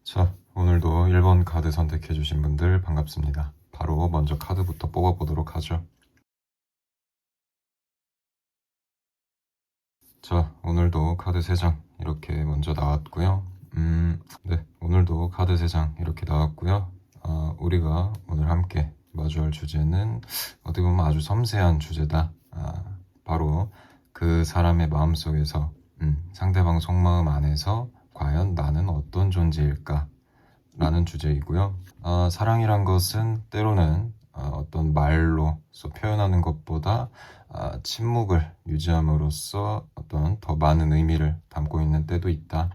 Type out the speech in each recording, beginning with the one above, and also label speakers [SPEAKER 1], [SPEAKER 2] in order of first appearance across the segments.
[SPEAKER 1] 자, 오늘도 1번 카드 선택해주신 분들 반갑습니다. 바로 먼저 카드부터 뽑아보도록 하죠. 자, 오늘도 카드 3장 이렇게 먼저 나왔고요. 네, 오늘도 카드 3장 이렇게 나왔고요. 우리가 오늘 함께 마주할 주제는 어떻게 보면 아주 섬세한 주제다. 바로 그 사람의 마음속에서 상대방 속마음 안에서 과연 나는 어떤 존재일까? 라는 주제이고요. 사랑이란 것은 때로는 어떤 말로 표현하는 것보다 침묵을 유지함으로써 어떤 더 많은 의미를 담고 있는 때도 있다.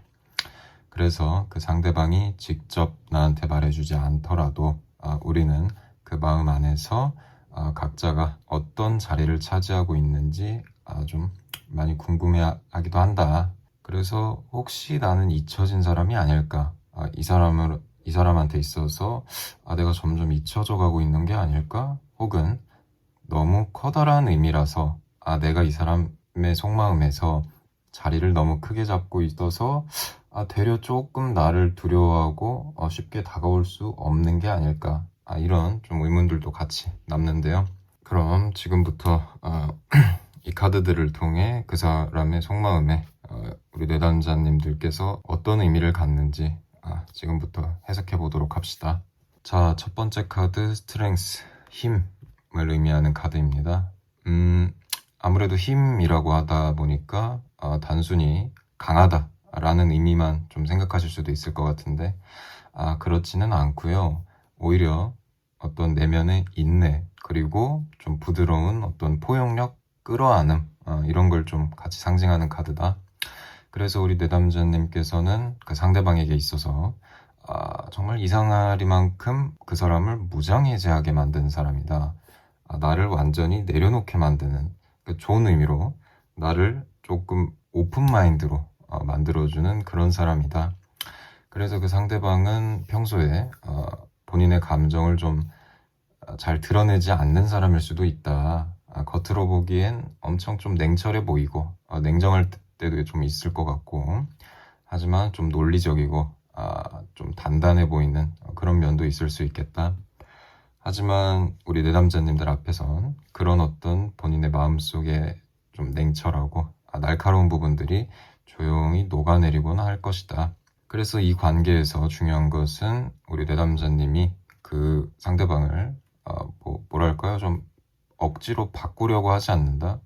[SPEAKER 1] 그래서 그 상대방이 직접 나한테 말해주지 않더라도 우리는 그 마음 안에서 각자가 어떤 자리를 차지하고 있는지 좀 많이 궁금해하기도 한다. 그래서 혹시 나는 잊혀진 사람이 아닐까? 이 사람한테 있어서 내가 점점 잊혀져 가고 있는 게 아닐까? 혹은 너무 커다란 의미라서 내가 이 사람의 속마음에서 자리를 너무 크게 잡고 있어서 되려 조금 나를 두려워하고 쉽게 다가올 수 없는 게 아닐까? 이런 좀 의문들도 같이 남는데요. 그럼 지금부터 이 카드들을 통해 그 사람의 속마음에 우리 내담자님들께서 어떤 의미를 갖는지 지금부터 해석해 보도록 합시다. 자, 첫 번째 카드 스트렝스, 힘을 의미하는 카드입니다. 아무래도 힘이라고 하다 보니까 단순히 강하다 라는 의미만 좀 생각하실 수도 있을 것 같은데 그렇지는 않고요. 오히려 어떤 내면의 인내 그리고 좀 부드러운 어떤 포용력, 끌어안음 이런 걸 좀 같이 상징하는 카드다. 그래서 우리 내담자님께서는 그 상대방에게 있어서 정말 이상하리만큼 그 사람을 무장해제하게 만드는 사람이다. 나를 완전히 내려놓게 만드는 좋은 의미로 나를 조금 오픈마인드로 만들어주는 그런 사람이다. 그래서 그 상대방은 평소에 본인의 감정을 좀 잘 드러내지 않는 사람일 수도 있다. 겉으로 보기엔 엄청 좀 냉철해 보이고 냉정할 때도 좀 있을 것 같고 하지만 좀 논리적이고 좀 단단해 보이는 그런 면도 있을 수 있겠다. 하지만 우리 내담자님들 앞에선 그런 어떤 본인의 마음속에 좀 냉철하고 날카로운 부분들이 조용히 녹아내리곤 할 것이다. 그래서 이 관계에서 중요한 것은 우리 내담자님이 그 상대방을 뭐랄까요? 좀 억지로 바꾸려고 하지 않는다.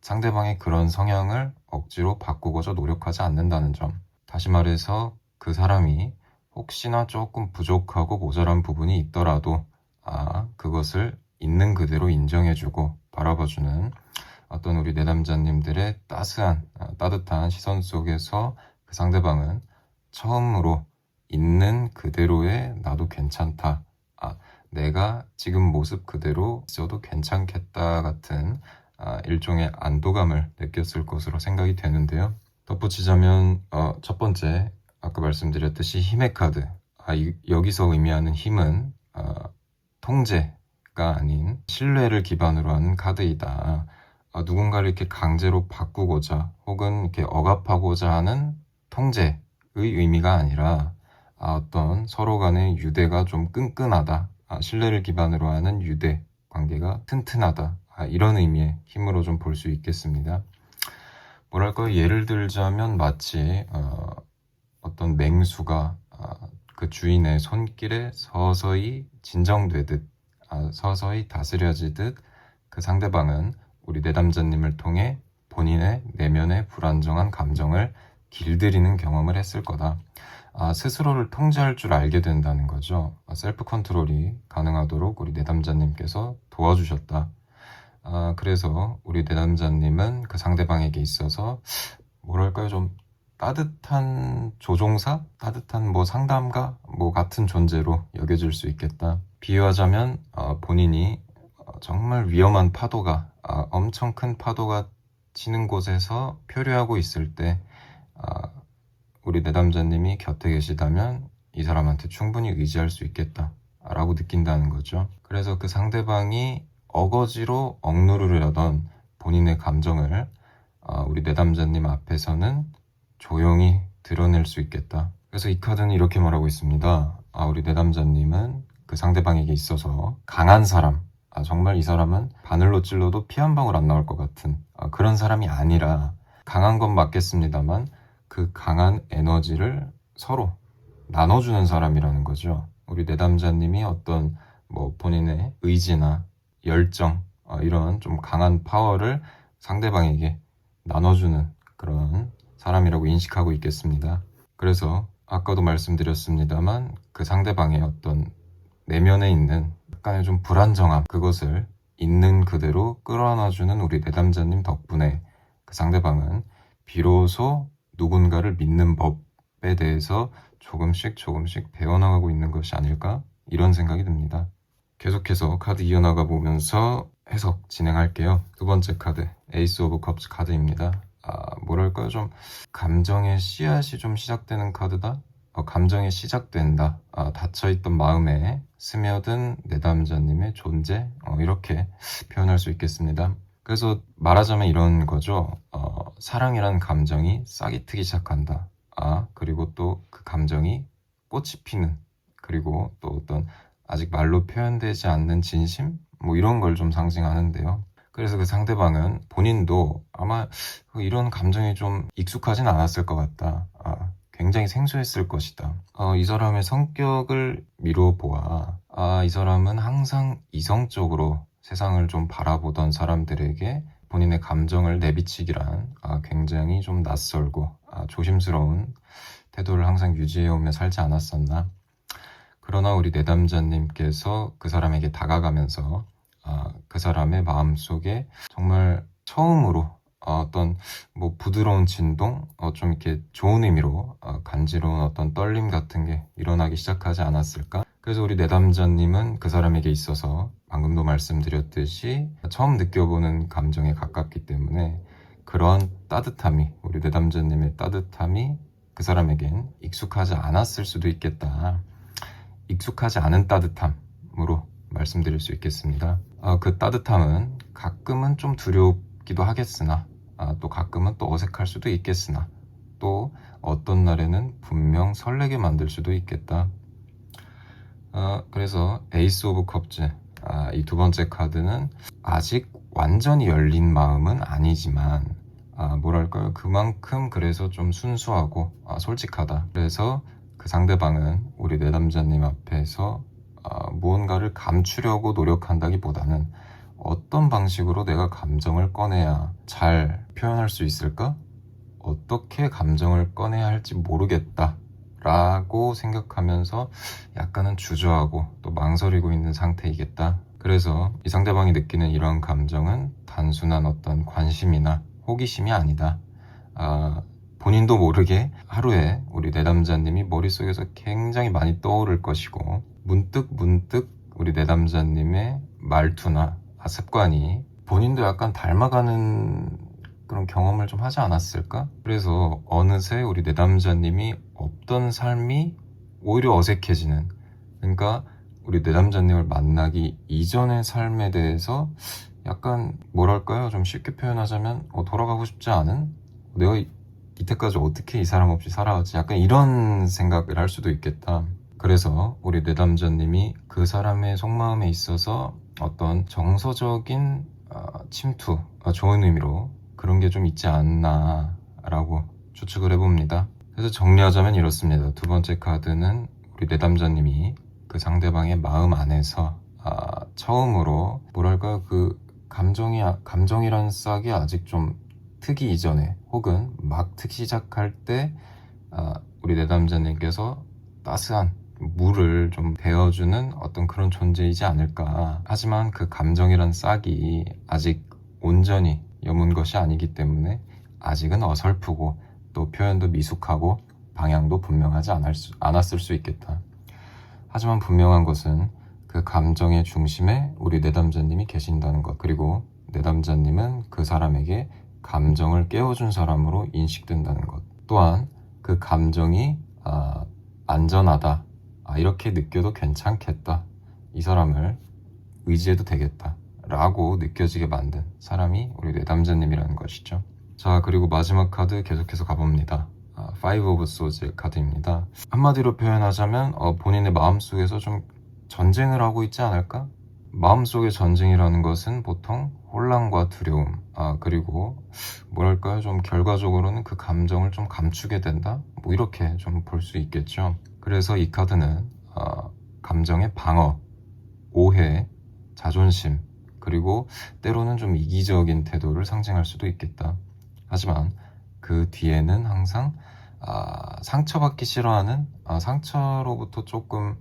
[SPEAKER 1] 상대방의 그런 성향을 억지로 바꾸고자 노력하지 않는다는 점. 다시 말해서 그 사람이 혹시나 조금 부족하고 모자란 부분이 있더라도 그것을 있는 그대로 인정해주고 바라봐주는 어떤 우리 내담자님들의 따뜻한 시선 속에서 그 상대방은 처음으로 있는 그대로의 나도 괜찮다. 내가 지금 모습 그대로 있어도 괜찮겠다 같은 일종의 안도감을 느꼈을 것으로 생각이 되는데요. 덧붙이자면 첫 번째 아까 말씀드렸듯이 힘의 카드. 여기서 의미하는 힘은 통제가 아닌 신뢰를 기반으로 하는 카드이다. 누군가를 이렇게 강제로 바꾸고자 혹은 이렇게 억압하고자 하는 통제의 의미가 아니라 어떤 서로 간의 유대가 좀 끈끈하다. 신뢰를 기반으로 하는 유대 관계가 튼튼하다. 이런 의미의 힘으로 좀 볼 수 있겠습니다. 뭐랄까요? 예를 들자면 마치 어떤 맹수가 그 주인의 손길에 서서히 진정되듯 서서히 다스려지듯 그 상대방은 우리 내담자님을 통해 본인의 내면의 불안정한 감정을 길들이는 경험을 했을 거다. 스스로를 통제할 줄 알게 된다는 거죠. 셀프 컨트롤이 가능하도록 우리 내담자님께서 도와주셨다. 그래서 우리 내담자님은 그 상대방에게 있어서 뭐랄까요? 좀 따뜻한 조종사? 따뜻한 상담가? 같은 존재로 여겨질 수 있겠다. 비유하자면 본인이 정말 위험한 파도가 엄청 큰 파도가 치는 곳에서 표류하고 있을 때 우리 내담자님이 곁에 계시다면 이 사람한테 충분히 의지할 수 있겠다 라고 느낀다는 거죠. 그래서 그 상대방이 어거지로 억누르려던 본인의 감정을 우리 내담자님 앞에서는 조용히 드러낼 수 있겠다. 그래서 이 카드는 이렇게 말하고 있습니다. 우리 내담자님은 그 상대방에게 있어서 강한 사람, 정말 이 사람은 바늘로 찔러도 피 한 방울 안 나올 것 같은 그런 사람이 아니라, 강한 건 맞겠습니다만 그 강한 에너지를 서로 나눠주는 사람이라는 거죠. 우리 내담자님이 어떤 본인의 의지나 열정, 이런 좀 강한 파워를 상대방에게 나눠주는 그런 사람이라고 인식하고 있겠습니다. 그래서 아까도 말씀드렸습니다만 그 상대방의 어떤 내면에 있는 약간의 좀 불안정함, 그것을 있는 그대로 끌어안아주는 우리 내담자님 덕분에 그 상대방은 비로소 누군가를 믿는 법에 대해서 조금씩 배워나가고 있는 것이 아닐까, 이런 생각이 듭니다. 계속해서 카드 이어나가 보면서 해석 진행할게요. 두 번째 카드, 에이스 오브 컵스 카드입니다. 뭐랄까요, 좀 감정의 씨앗이 좀 시작되는 카드다? 감정이 시작된다. 닫혀있던 마음에 스며든 내담자님의 존재? 이렇게 표현할 수 있겠습니다. 그래서 말하자면 이런 거죠. 사랑이란 감정이 싹이 트기 시작한다. 그리고 또 그 감정이 꽃이 피는, 그리고 또 어떤 아직 말로 표현되지 않는 진심? 이런 걸 좀 상징하는데요. 그래서 그 상대방은 본인도 아마 이런 감정이 좀 익숙하진 않았을 것 같다. 굉장히 생소했을 것이다. 이 사람의 성격을 미루어 보아, 이 사람은 항상 이성적으로 세상을 좀 바라보던 사람들에게 본인의 감정을 내비치기란 굉장히 좀 낯설고 조심스러운 태도를 항상 유지해오며 살지 않았었나. 그러나 우리 내담자님께서 그 사람에게 다가가면서 그 사람의 마음속에 정말 처음으로 어떤 부드러운 진동, 좀 이렇게 좋은 의미로 간지러운 어떤 떨림 같은 게 일어나기 시작하지 않았을까? 그래서 우리 내담자님은 그 사람에게 있어서 방금도 말씀드렸듯이 처음 느껴보는 감정에 가깝기 때문에 그런 따뜻함이, 우리 내담자님의 따뜻함이 그 사람에겐 익숙하지 않았을 수도 있겠다. 익숙하지 않은 따뜻함으로 말씀드릴 수 있겠습니다. 그 따뜻함은 가끔은 좀 두렵기도 하겠으나, 또 가끔은 또 어색할 수도 있겠으나, 또 어떤 날에는 분명 설레게 만들 수도 있겠다. 그래서 에이스 오브 컵즈, 이 두 번째 카드는 아직 완전히 열린 마음은 아니지만 뭐랄까요, 그만큼 그래서 좀 순수하고 솔직하다. 그래서 그 상대방은 우리 내담자님 앞에서 무언가를 감추려고 노력한다기보다는 어떤 방식으로 내가 감정을 꺼내야 잘 표현할 수 있을까? 어떻게 감정을 꺼내야 할지 모르겠다 라고 생각하면서 약간은 주저하고 또 망설이고 있는 상태이겠다. 그래서 이 상대방이 느끼는 이러한 감정은 단순한 어떤 관심이나 호기심이 아니다. 본인도 모르게 하루에 우리 내담자님이 머릿속에서 굉장히 많이 떠오를 것이고, 문득 우리 내담자님의 말투나 습관이 본인도 약간 닮아가는 그런 경험을 좀 하지 않았을까? 그래서 어느새 우리 내담자님이 없던 삶이 오히려 어색해지는, 그러니까 우리 내담자님을 만나기 이전의 삶에 대해서 약간 뭐랄까요, 좀 쉽게 표현하자면 돌아가고 싶지 않은, 내가 이때까지 어떻게 이 사람 없이 살아왔지, 약간 이런 생각을 할 수도 있겠다. 그래서 우리 내담자님이 그 사람의 속마음에 있어서 어떤 정서적인 침투, 좋은 의미로 그런 게 좀 있지 않나 라고 추측을 해봅니다. 그래서 정리하자면 이렇습니다. 두 번째 카드는 우리 내담자님이 그 상대방의 마음 안에서 처음으로 뭐랄까, 그 감정이란 싹이 아직 좀 트기 이전에, 혹은 막 트기 시작할 때 우리 내담자님께서 따스한 물을 좀 데워주는 어떤 그런 존재이지 않을까. 하지만 그 감정이란 싹이 아직 온전히 여문 것이 아니기 때문에 아직은 어설프고 또 표현도 미숙하고 방향도 분명하지 않았을 수 있겠다. 하지만 분명한 것은 그 감정의 중심에 우리 내담자님이 계신다는 것, 그리고 내담자님은 그 사람에게 감정을 깨워준 사람으로 인식된다는 것, 또한 그 감정이 안전하다, 이렇게 느껴도 괜찮겠다, 이 사람을 의지해도 되겠다 라고 느껴지게 만든 사람이 우리 내담자님이라는 것이죠. 자, 그리고 마지막 카드 계속해서 가봅니다. Five of Swords 카드입니다. 한마디로 표현하자면 본인의 마음속에서 좀 전쟁을 하고 있지 않을까? 마음속의 전쟁이라는 것은 보통 혼란과 두려움, 그리고 뭐랄까요, 좀 결과적으로는 그 감정을 좀 감추게 된다? 뭐 이렇게 좀 볼 수 있겠죠. 그래서 이 카드는 감정의 방어, 오해, 자존심, 그리고 때로는 좀 이기적인 태도를 상징할 수도 있겠다. 하지만 그 뒤에는 항상 상처받기 싫어하는, 상처로부터 조금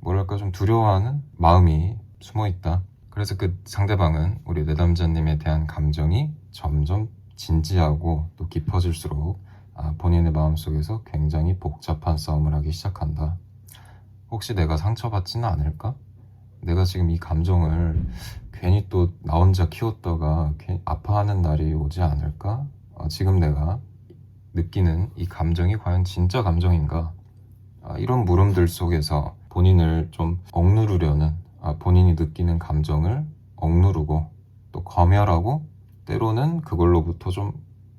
[SPEAKER 1] 뭐랄까 좀 두려워하는 마음이 숨어 있다. 그래서 그 상대방은 우리 내담자님에 대한 감정이 점점 진지하고 또 깊어질수록 본인의 마음속에서 굉장히 복잡한 싸움을 하기 시작한다. 혹시 내가 상처받지는 않을까? 내가 지금 이 감정을 괜히 또 나 혼자 키웠다가 괜히 아파하는 날이 오지 않을까? 지금 내가 느끼는 이 감정이 과연 진짜 감정인가? 이런 물음들 속에서 본인을 좀 억누르려는, 본인이 느끼는 감정을 억누르고 또 검열하고 때로는 그걸로부터 좀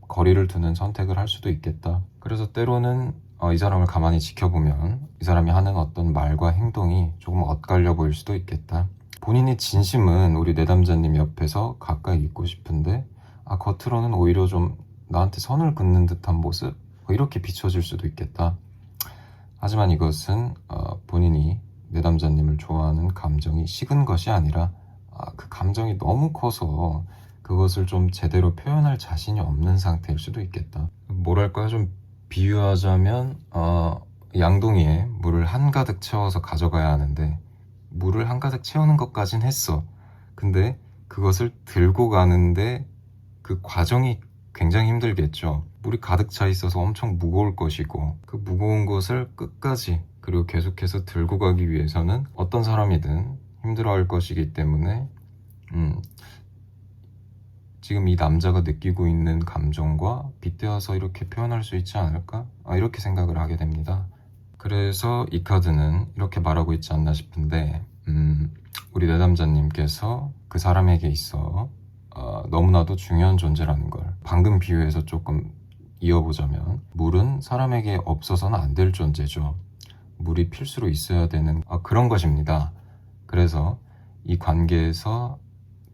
[SPEAKER 1] 거리를 두는 선택을 할 수도 있겠다. 그래서 때로는 이 사람을 가만히 지켜보면 이 사람이 하는 어떤 말과 행동이 조금 엇갈려 보일 수도 있겠다. 본인의 진심은 우리 내담자님 옆에서 가까이 있고 싶은데 겉으로는 오히려 좀 나한테 선을 긋는 듯한 모습? 이렇게 비춰질 수도 있겠다. 하지만 이것은 본인이 내담자님을 좋아하는 감정이 식은 것이 아니라 그 감정이 너무 커서 그것을 좀 제대로 표현할 자신이 없는 상태일 수도 있겠다. 뭐랄까요, 좀 비유하자면 양동이에 물을 한가득 채워서 가져가야 하는데 물을 한가득 채우는 것까진 했어. 근데 그것을 들고 가는데 그 과정이 굉장히 힘들겠죠. 물이 가득 차 있어서 엄청 무거울 것이고 그 무거운 것을 끝까지 그리고 계속해서 들고 가기 위해서는 어떤 사람이든 힘들어할 것이기 때문에 지금 이 남자가 느끼고 있는 감정과 빗대어서 이렇게 표현할 수 있지 않을까? 이렇게 생각을 하게 됩니다. 그래서 이 카드는 이렇게 말하고 있지 않나 싶은데 우리 내담자님께서 그 사람에게 있어 너무나도 중요한 존재라는 걸 방금 비유해서 조금 이어보자면 물은 사람에게 없어서는 안 될 존재죠. 물이 필수로 있어야 되는 그런 것입니다. 그래서 이 관계에서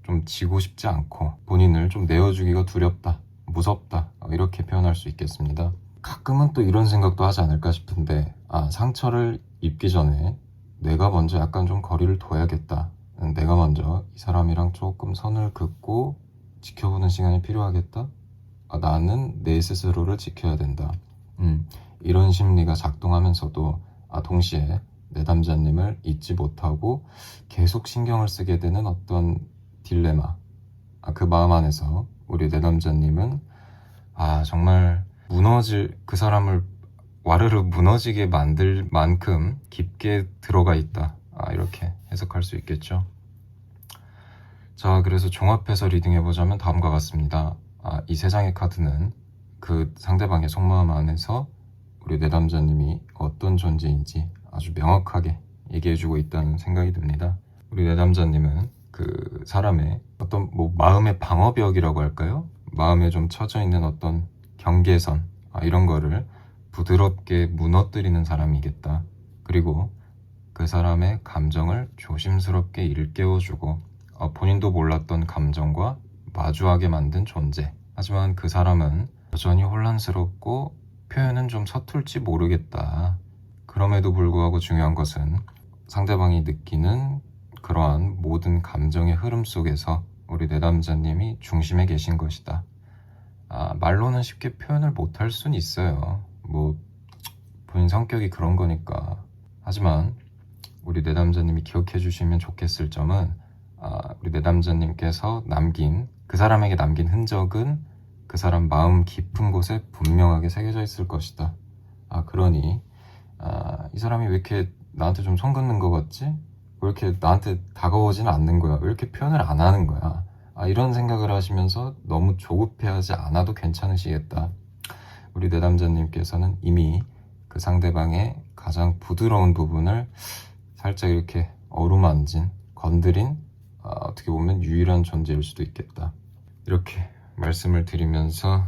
[SPEAKER 1] 좀 지고 싶지 않고 본인을 좀 내어주기가 두렵다, 무섭다 이렇게 표현할 수 있겠습니다. 가끔은 또 이런 생각도 하지 않을까 싶은데 상처를 입기 전에 내가 먼저 약간 좀 거리를 둬야겠다. 내가 먼저 이 사람이랑 조금 선을 긋고 지켜보는 시간이 필요하겠다. 나는 내 스스로를 지켜야 된다. 이런 심리가 작동하면서도 동시에 내담자님을 잊지 못하고 계속 신경을 쓰게 되는 어떤 딜레마, 그 마음 안에서 우리 내담자님은 정말 그 사람을 와르르 무너지게 만들 만큼 깊게 들어가 있다. 이렇게 해석할 수 있겠죠. 자, 그래서 종합해서 리딩해보자면 다음과 같습니다. 이 세 장의 카드는 그 상대방의 속마음 안에서 우리 내담자님이 어떤 존재인지 아주 명확하게 얘기해주고 있다는 생각이 듭니다. 우리 내담자님은 그 사람의 어떤 마음의 방어벽이라고 할까요? 마음에 좀 처져 있는 어떤 경계선 이런 거를 부드럽게 무너뜨리는 사람이겠다. 그리고 그 사람의 감정을 조심스럽게 일깨워주고 본인도 몰랐던 감정과 마주하게 만든 존재. 하지만 그 사람은 여전히 혼란스럽고 표현은 좀 서툴지 모르겠다. 그럼에도 불구하고 중요한 것은 상대방이 느끼는 그러한 모든 감정의 흐름 속에서 우리 내담자님이 중심에 계신 것이다. 말로는 쉽게 표현을 못할 순 있어요. 본인 성격이 그런 거니까. 하지만 우리 내담자님이 기억해 주시면 좋겠을 점은 우리 내담자님께서 그 사람에게 남긴 흔적은 그 사람 마음 깊은 곳에 분명하게 새겨져 있을 것이다. 그러니 이 사람이 왜 이렇게 나한테 좀 손 긋는 것 같지? 왜 이렇게 나한테 다가오지는 않는 거야? 왜 이렇게 표현을 안 하는 거야? 이런 생각을 하시면서 너무 조급해하지 않아도 괜찮으시겠다. 우리 내담자님께서는 이미 그 상대방의 가장 부드러운 부분을 살짝 이렇게 어루만진, 건드린 어떻게 보면 유일한 존재일 수도 있겠다. 이렇게 말씀을 드리면서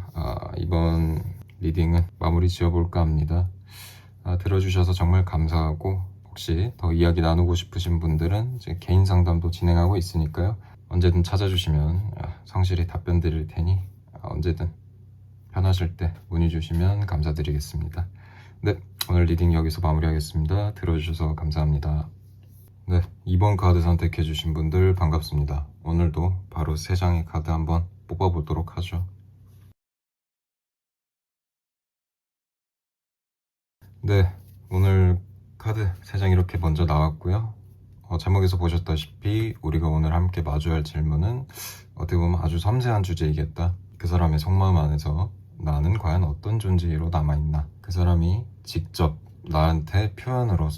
[SPEAKER 1] 이번 리딩은 마무리 지어볼까 합니다. 들어주셔서 정말 감사하고, 혹시 더 이야기 나누고 싶으신 분들은 이제 개인 상담도 진행하고 있으니까요. 언제든 찾아주시면 성실히 답변 드릴 테니 언제든 편하실 때 문의 주시면 감사드리겠습니다. 네, 오늘 리딩 여기서 마무리하겠습니다. 들어주셔서 감사합니다. 네, 2번 카드 선택해주신 분들 반갑습니다. 오늘도 바로 3장의 카드 한번 뽑아보도록 하죠. 네, 오늘 카드 3장 이렇게 먼저 나왔고요. 제목에서 보셨다시피 우리가 오늘 함께 마주할 질문은 어떻게 보면 아주 섬세한 주제이겠다. 그 사람의 속마음 안에서 나는 과연 어떤 존재로 남아있나. 그 사람이 직접 나한테 표현으로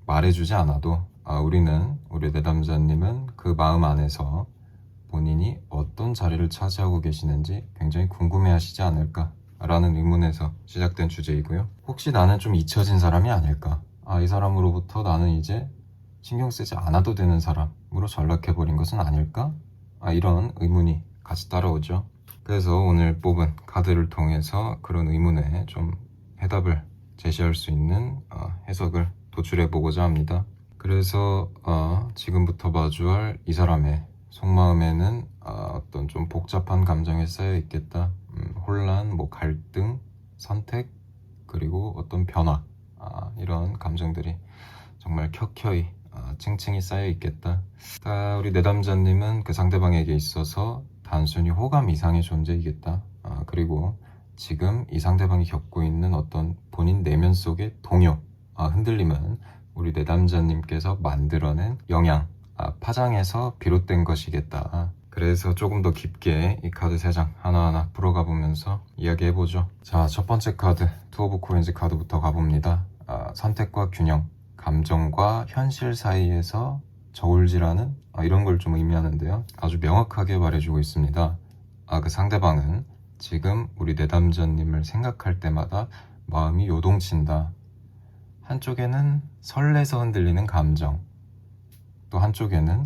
[SPEAKER 1] 말해주지 않아도 우리 내담자님은 그 마음 안에서 본인이 어떤 자리를 차지하고 계시는지 굉장히 궁금해하시지 않을까 라는 의문에서 시작된 주제이고요. 혹시 나는 좀 잊혀진 사람이 아닐까, 이 사람으로부터 나는 이제 신경 쓰지 않아도 되는 사람으로 전락해버린 것은 아닐까, 이런 의문이 같이 따라오죠. 그래서 오늘 뽑은 카드를 통해서 그런 의문에 좀 해답을 제시할 수 있는 해석을 도출해보고자 합니다. 그래서 지금부터 마주할 이 사람의 속마음에는 어떤 좀 복잡한 감정이 쌓여 있겠다. 혼란, 갈등, 선택, 그리고 어떤 변화, 이런 감정들이 정말 켜켜이 층층이 쌓여 있겠다. 우리 내담자님은 그 상대방에게 있어서 단순히 호감 이상의 존재이겠다. 그리고 지금 이 상대방이 겪고 있는 어떤 본인 내면 속의 동요, 흔들림은 우리 내담자님께서 만들어낸 영향, 파장에서 비롯된 것이겠다. 그래서 조금 더 깊게 이 카드 3장 하나하나 풀어가 보면서 이야기해보죠. 자, 첫 번째 카드 투 오브 코인즈 카드부터 가봅니다. 선택과 균형, 감정과 현실 사이에서 저울질하는 이런 걸 좀 의미하는데요. 아주 명확하게 말해주고 있습니다. 그 상대방은 지금 우리 내담자님을 생각할 때마다 마음이 요동친다. 한쪽에는 설레서 흔들리는 감정, 또 한쪽에는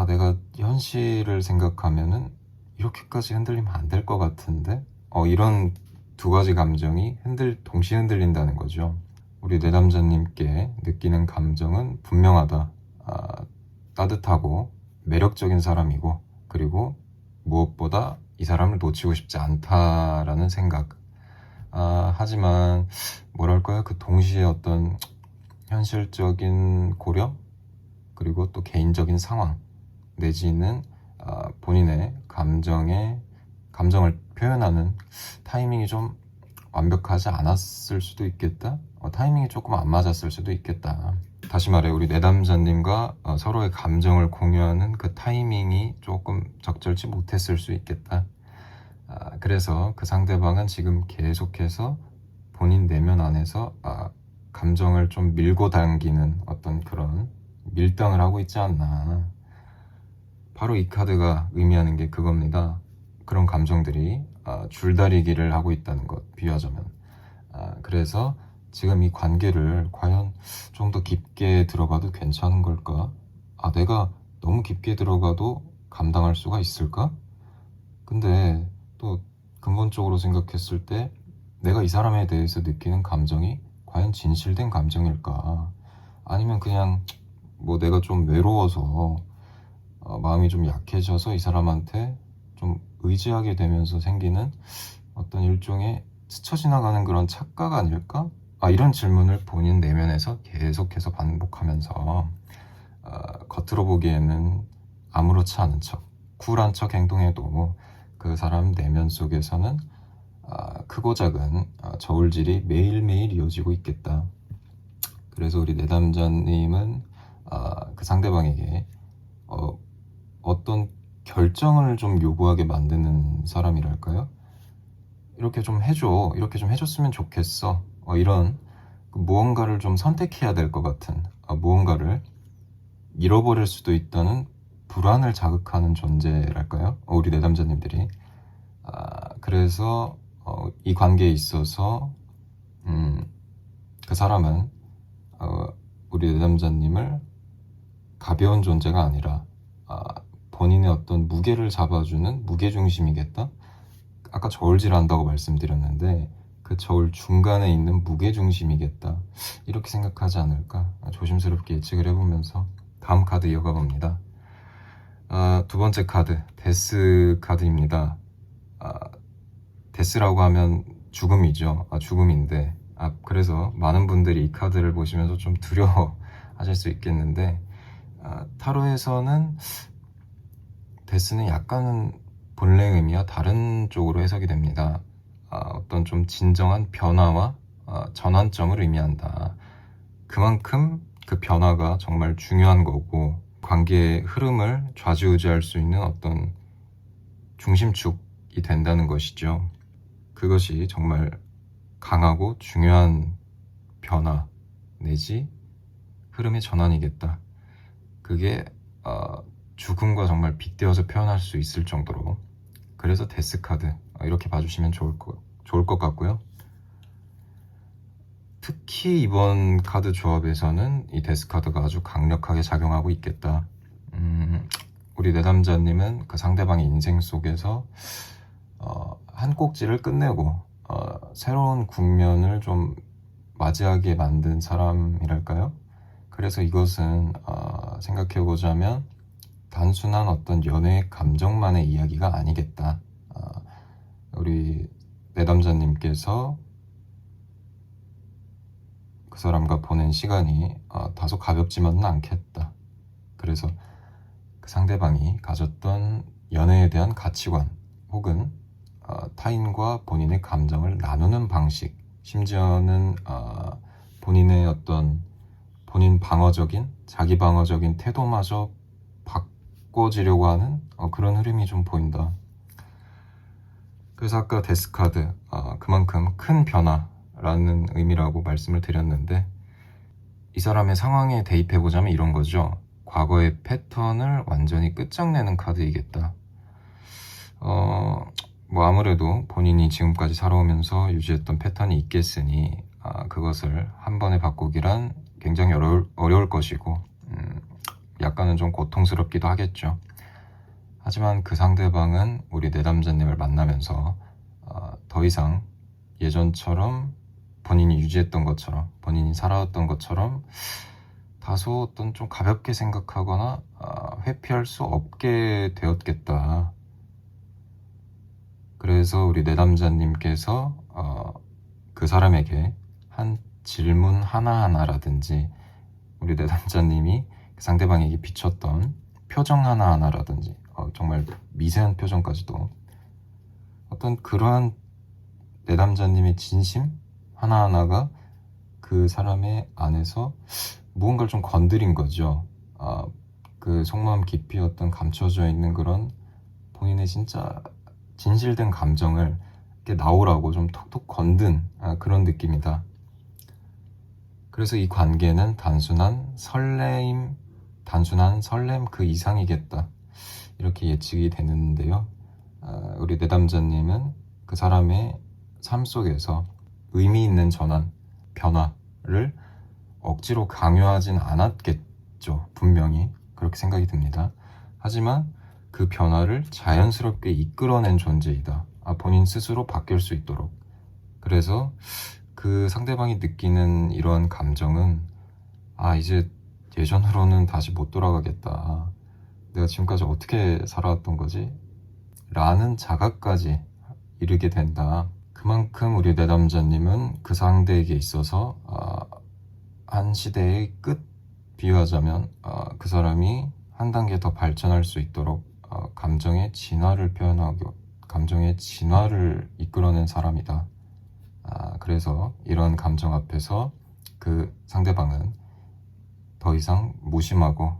[SPEAKER 1] 내가 현실을 생각하면은 이렇게까지 흔들리면 안 될 것 같은데, 이런 두 가지 감정이 동시에 흔들린다는 거죠. 우리 내담자님께 느끼는 감정은 분명하다. 따뜻하고 매력적인 사람이고, 그리고 무엇보다 이 사람을 놓치고 싶지 않다라는 생각. 하지만 뭐랄까요, 그 동시에 어떤 현실적인 고려, 그리고 또 개인적인 상황, 내지는 본인의 감정을 표현하는 타이밍이 좀 완벽하지 않았을 수도 있겠다. 타이밍이 조금 안 맞았을 수도 있겠다. 다시 말해, 우리 내담자님과 서로의 감정을 공유하는 그 타이밍이 조금 적절치 못했을 수 있겠다. 그래서 그 상대방은 지금 계속해서 본인 내면 안에서 감정을 좀 밀고 당기는 어떤 그런 밀당을 하고 있지 않나. 바로 이 카드가 의미하는 게 그겁니다. 그런 감정들이 줄다리기를 하고 있다는 것, 비유하자면. 그래서 지금 이 관계를 과연 좀 더 깊게 들어가도 괜찮은 걸까? 내가 너무 깊게 들어가도 감당할 수가 있을까? 근데 또 근본적으로 생각했을 때 내가 이 사람에 대해서 느끼는 감정이 과연 진실된 감정일까? 아니면 그냥 내가 좀 외로워서 마음이 좀 약해져서 이 사람한테 좀 의지하게 되면서 생기는 어떤 일종의 스쳐 지나가는 그런 착각 아닐까? 이런 질문을 본인 내면에서 계속해서 반복하면서 겉으로 보기에는 아무렇지 않은 척, 쿨한 척 행동해도 그 사람 내면 속에서는 크고 작은 저울질이 매일매일 이어지고 있겠다. 그래서 우리 내담자님은 그 상대방에게 어떤 결정을 좀 요구하게 만드는 사람이랄까요? 이렇게 좀 해줘, 이렇게 좀 해줬으면 좋겠어, 이런 무언가를 좀 선택해야 될 것 같은, 무언가를 잃어버릴 수도 있다는 불안을 자극하는 존재랄까요? 우리 내담자님들이. 그래서 이 관계에 있어서 그 사람은 우리 내담자님을 가벼운 존재가 아니라 본인의 어떤 무게를 잡아주는 무게중심이겠다? 아까 저울질한다고 말씀드렸는데 그 저울 중간에 있는 무게중심이겠다, 이렇게 생각하지 않을까 조심스럽게 예측을 해보면서 다음 카드 이어가 봅니다. 두 번째 카드, 데스 카드입니다. 데스라고 하면 죽음이죠. 죽음인데, 그래서 많은 분들이 이 카드를 보시면서 좀 두려워 하실 수 있겠는데, 타로에서는 데스는 약간은 본래 의미와 다른 쪽으로 해석이 됩니다. 어떤 좀 진정한 변화와 전환점을 의미한다. 그만큼 그 변화가 정말 중요한 거고, 관계의 흐름을 좌지우지할 수 있는 어떤 중심축이 된다는 것이죠. 그것이 정말 강하고 중요한 변화 내지 흐름의 전환이겠다. 그게 죽음과 정말 빗대어서 표현할 수 있을 정도로. 그래서 데스 카드 이렇게 봐주시면 좋을 것 같고요. 특히 이번 카드 조합에서는 이 데스 카드가 아주 강력하게 작용하고 있겠다. 우리 내담자님은 그 상대방의 인생 속에서 한 꼭지를 끝내고 새로운 국면을 좀 맞이하게 만든 사람이랄까요? 그래서 이것은 생각해보자면 단순한 어떤 연애의 감정만의 이야기가 아니겠다. 우리 내담자님께서 그 사람과 보낸 시간이 다소 가볍지만은 않겠다. 그래서 그 상대방이 가졌던 연애에 대한 가치관 혹은 타인과 본인의 감정을 나누는 방식, 심지어는 본인의 어떤 본인 방어적인, 자기 방어적인 태도마저 바꿔지려고 하는 그런 흐름이 좀 보인다. 그래서 아까 데스카드, 그만큼 큰 변화라는 의미라고 말씀을 드렸는데, 이 사람의 상황에 대입해보자면 이런 거죠. 과거의 패턴을 완전히 끝장내는 카드이겠다. 뭐 아무래도 본인이 지금까지 살아오면서 유지했던 패턴이 있겠으니 그것을 한 번에 바꾸기란 굉장히 어려울 것이고, 약간은 좀 고통스럽기도 하겠죠. 하지만 그 상대방은 우리 내담자님을 만나면서 더 이상 예전처럼 본인이 유지했던 것처럼, 본인이 살아왔던 것처럼 다소 어떤 좀 가볍게 생각하거나 회피할 수 없게 되었겠다. 그래서 우리 내담자님께서 그 사람에게 한 질문 하나하나라든지, 우리 내담자님이 그 상대방에게 비췄던 표정 하나하나라든지, 정말 미세한 표정까지도 어떤 그러한 내담자님의 진심 하나하나가 그 사람의 안에서 무언가를 좀 건드린 거죠. 그 속마음 깊이 어떤 감춰져 있는 그런 본인의 진짜 진실된 감정을 이렇게 나오라고 좀 톡톡 건든 그런 느낌이다. 그래서 이 관계는 단순한 설렘 그 이상이겠다, 이렇게 예측이 되는데요. 우리 내담자님은 그 사람의 삶 속에서 의미 있는 전환, 변화를 억지로 강요하진 않았겠죠. 분명히 그렇게 생각이 듭니다. 하지만 그 변화를 자연스럽게 이끌어낸 존재이다. 본인 스스로 바뀔 수 있도록. 그래서 그 상대방이 느끼는 이러한 감정은 이제 예전으로는 다시 못 돌아가겠다. 내가 지금까지 어떻게 살아왔던 거지? 라는 자각까지 이르게 된다. 그만큼 우리 내담자님은 그 상대에게 있어서 한 시대의 끝, 비유하자면 그 사람이 한 단계 더 발전할 수 있도록 감정의 진화를 표현하고 감정의 진화를 이끌어낸 사람이다. 그래서 이런 감정 앞에서 그 상대방은 더 이상 무심하고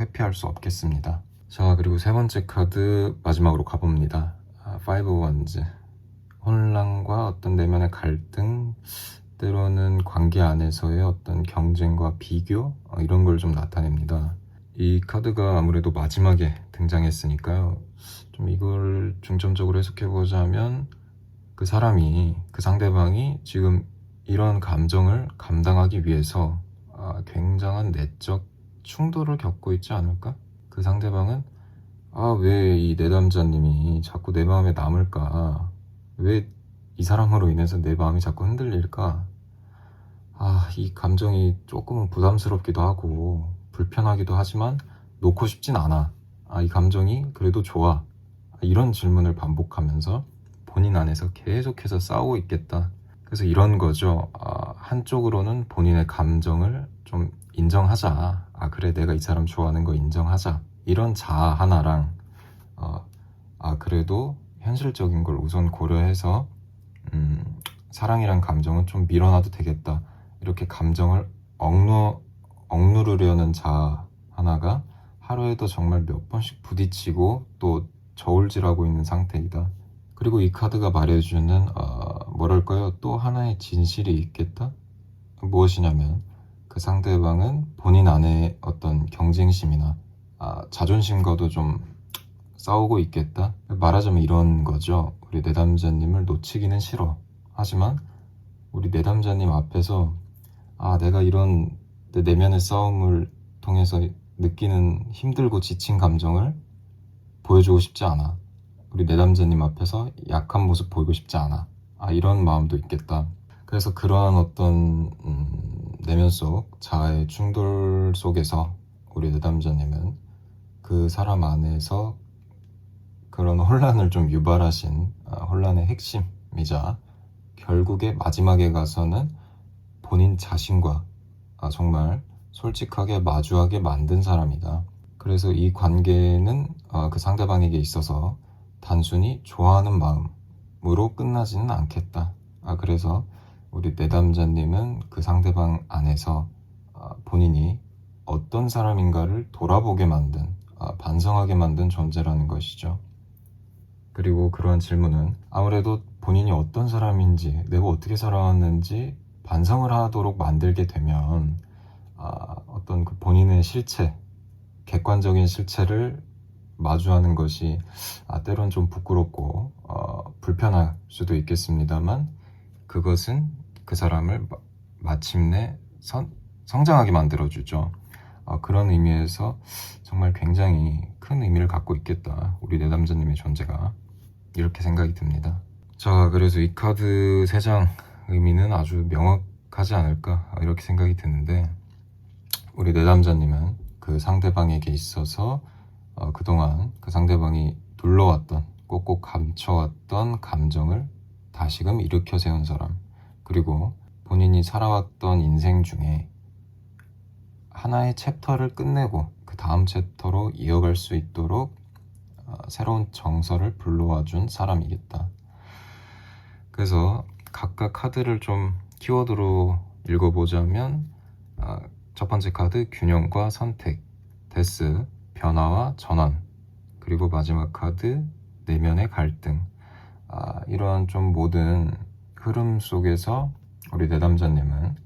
[SPEAKER 1] 회피할 수 없겠습니다. 자, 그리고 세 번째 카드 마지막으로 가봅니다. Five Wands. 혼란과 어떤 내면의 갈등, 때로는 관계 안에서의 어떤 경쟁과 비교, 이런 걸 좀 나타냅니다. 이 카드가 아무래도 마지막에 등장했으니까요. 좀 이걸 중점적으로 해석해보자면 그 상대방이 지금 이런 감정을 감당하기 위해서 굉장한 내적 충돌을 겪고 있지 않을까? 그 상대방은 왜 이 내담자님이 자꾸 내 마음에 남을까? 왜 이 사람으로 인해서 내 마음이 자꾸 흔들릴까? 이 감정이 조금은 부담스럽기도 하고 불편하기도 하지만 놓고 싶진 않아. 이 감정이 그래도 좋아. 이런 질문을 반복하면서 본인 안에서 계속해서 싸우고 있겠다. 그래서 이런 거죠. 한쪽으로는 본인의 감정을 좀 인정하자. 그래, 내가 이 사람 좋아하는 거 인정하자. 이런 자아 하나랑, 그래도 현실적인 걸 우선 고려해서, 사랑이란 감정은 좀 밀어놔도 되겠다. 이렇게 감정을 억누르려는 자아 하나가 하루에도 정말 몇 번씩 부딪히고 또 저울질하고 있는 상태이다. 그리고 이 카드가 말해주는 뭐랄까요, 또 하나의 진실이 있겠다? 무엇이냐면 그 상대방은 본인 안에 어떤 경쟁심이나 자존심과도 좀 싸우고 있겠다? 말하자면 이런 거죠. 우리 내담자님을 놓치기는 싫어. 하지만 우리 내담자님 앞에서 내가 이런 내 내면의 싸움을 통해서 느끼는 힘들고 지친 감정을 보여주고 싶지 않아. 우리 내담자님 앞에서 약한 모습 보이고 싶지 않아. 이런 마음도 있겠다. 그래서 그러한 어떤 내면 속 자아의 충돌 속에서 우리 내담자님은 그 사람 안에서 그런 혼란을 좀 유발하신 혼란의 핵심이자 결국에 마지막에 가서는 본인 자신과 정말 솔직하게 마주하게 만든 사람이다. 그래서 이 관계는 그 상대방에게 있어서 단순히 좋아하는 마음으로 끝나지는 않겠다. 그래서 우리 내담자님은 그 상대방 안에서 본인이 어떤 사람인가를 돌아보게 만든, 반성하게 만든 존재라는 것이죠. 그리고 그러한 질문은 아무래도 본인이 어떤 사람인지, 내가 어떻게 살아왔는지 반성을 하도록 만들게 되면 어떤 그 본인의 실체, 객관적인 실체를 마주하는 것이 때론 좀 부끄럽고 불편할 수도 있겠습니다만 그것은 그 사람을 마침내 성장하게 만들어주죠. 그런 의미에서 정말 굉장히 큰 의미를 갖고 있겠다. 우리 내담자님의 존재가. 이렇게 생각이 듭니다. 자, 그래서 이 카드 3장 의미는 아주 명확하지 않을까 이렇게 생각이 드는데 우리 내담자님은 그 상대방에게 있어서 그동안 그 상대방이 눌러왔던 꼭꼭 감춰왔던 감정을 다시금 일으켜 세운 사람, 그리고 본인이 살아왔던 인생 중에 하나의 챕터를 끝내고 그 다음 챕터로 이어갈 수 있도록 새로운 정서를 불러와 준 사람이겠다. 그래서 각각 카드를 좀 키워드로 읽어보자면 첫 번째 카드 균형과 선택, 데스, 변화와 전환, 그리고 마지막 카드 내면의 갈등. 이러한 좀 모든 흐름 속에서 우리 내담자님은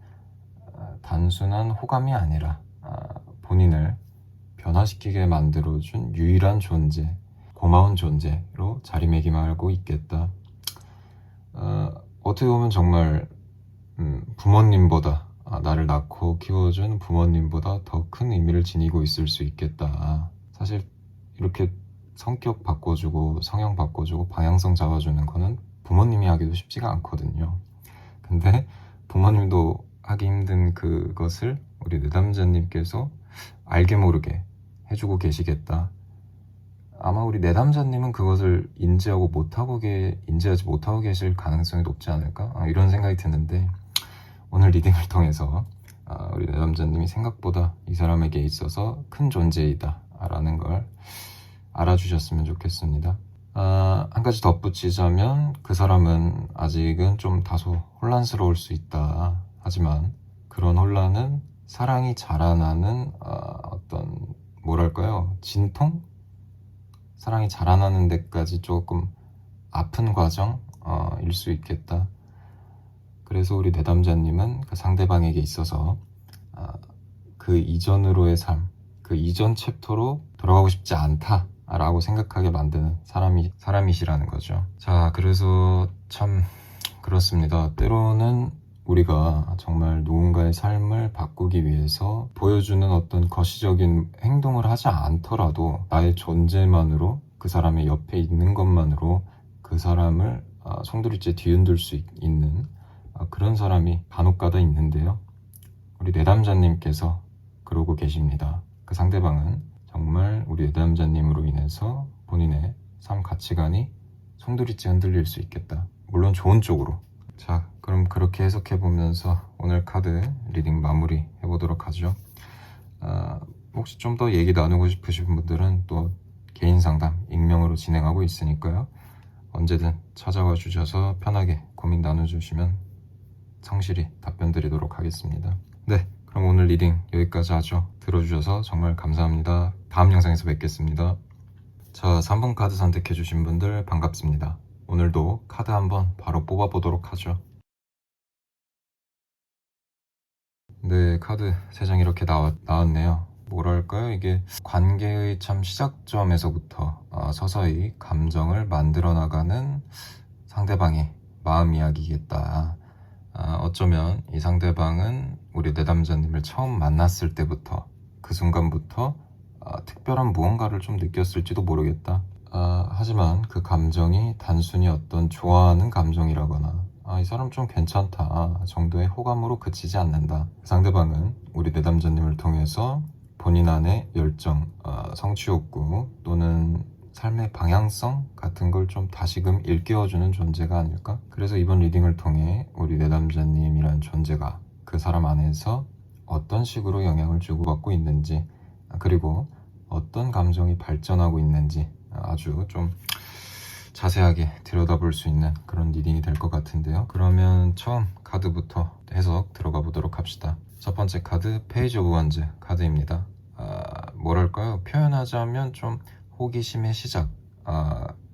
[SPEAKER 1] 단순한 호감이 아니라 본인을 변화시키게 만들어준 유일한 존재, 고마운 존재로 자리매김하고 있겠다. 어떻게 보면 정말 부모님보다 나를 낳고 키워준 부모님보다 더 큰 의미를 지니고 있을 수 있겠다. 사실 이렇게 성격 바꿔주고 성형 바꿔주고 방향성 잡아주는 거는 부모님이 하기도 쉽지가 않거든요. 근데 부모님도 하기 힘든 그것을 우리 내담자님께서 알게 모르게 해주고 계시겠다. 아마 우리 내담자님은 그것을 인지하지 못하고 계실 가능성이 높지 않을까? 이런 생각이 드는데 오늘 리딩을 통해서 우리 내담자님이 생각보다 이 사람에게 있어서 큰 존재이다 라는 걸 알아주셨으면 좋겠습니다. 한 가지 덧붙이자면 그 사람은 아직은 좀 다소 혼란스러울 수 있다. 하지만 그런 혼란은 사랑이 자라나는 어떤 뭐랄까요? 진통? 사랑이 자라나는 데까지 조금 아픈 과정일 수 있겠다. 그래서 우리 내담자님은 그 상대방에게 있어서 그 이전으로의 삶, 그 이전 챕터로 돌아가고 싶지 않다라고 생각하게 만드는 사람이시라는 거죠. 자, 그래서 참 그렇습니다. 때로는 우리가 정말 누군가의 삶을 바꾸기 위해서 보여주는 어떤 거시적인 행동을 하지 않더라도 나의 존재만으로 그 사람의 옆에 있는 것만으로 그 사람을 송두리째 뒤흔들 수 있는 그런 사람이 간혹가다 있는데요. 우리 내담자님께서 그러고 계십니다. 그 상대방은 정말 우리 내담자님으로 인해서 본인의 삶 가치관이 송두리째 흔들릴 수 있겠다. 물론 좋은 쪽으로. 자, 그럼 그렇게 해석해 보면서 오늘 카드 리딩 마무리 해보도록 하죠. 혹시 좀 더 얘기 나누고 싶으신 분들은 또 개인 상담 익명으로 진행하고 있으니까요. 언제든 찾아와 주셔서 편하게 고민 나눠주시면 성실히 답변 드리도록 하겠습니다. 네, 그럼 오늘 리딩 여기까지 하죠. 들어주셔서 정말 감사합니다. 다음 영상에서 뵙겠습니다. 자, 3번 카드 선택해주신 분들 반갑습니다. 오늘도 카드 한번 바로 뽑아보도록 하죠. 네, 카드 3장 이렇게 나왔네요. 뭐랄까요? 이게 관계의 참 시작점에서부터 서서히 감정을 만들어 나가는 상대방의 마음 이야기겠다. 어쩌면 이 상대방은 우리 내담자님을 처음 만났을 때부터 그 순간부터 특별한 무언가를 좀 느꼈을지도 모르겠다. 하지만 그 감정이 단순히 어떤 좋아하는 감정이라거나 이 사람 좀 괜찮다 정도의 호감으로 그치지 않는다. 상대방은 우리 내담자님을 통해서 본인 안의 열정, 성취 욕구 또는 삶의 방향성 같은 걸 좀 다시금 일깨워주는 존재가 아닐까? 그래서 이번 리딩을 통해 우리 내담자님이란 존재가 그 사람 안에서 어떤 식으로 영향을 주고받고 있는지, 그리고 어떤 감정이 발전하고 있는지 아주 좀 자세하게 들여다볼 수 있는 그런 리딩이 될 것 같은데요. 그러면 처음 카드부터 해석 들어가 보도록 합시다. 첫 번째 카드 페이지 오브 원즈 카드입니다. 뭐랄까요? 표현하자면 좀 호기심의 시작.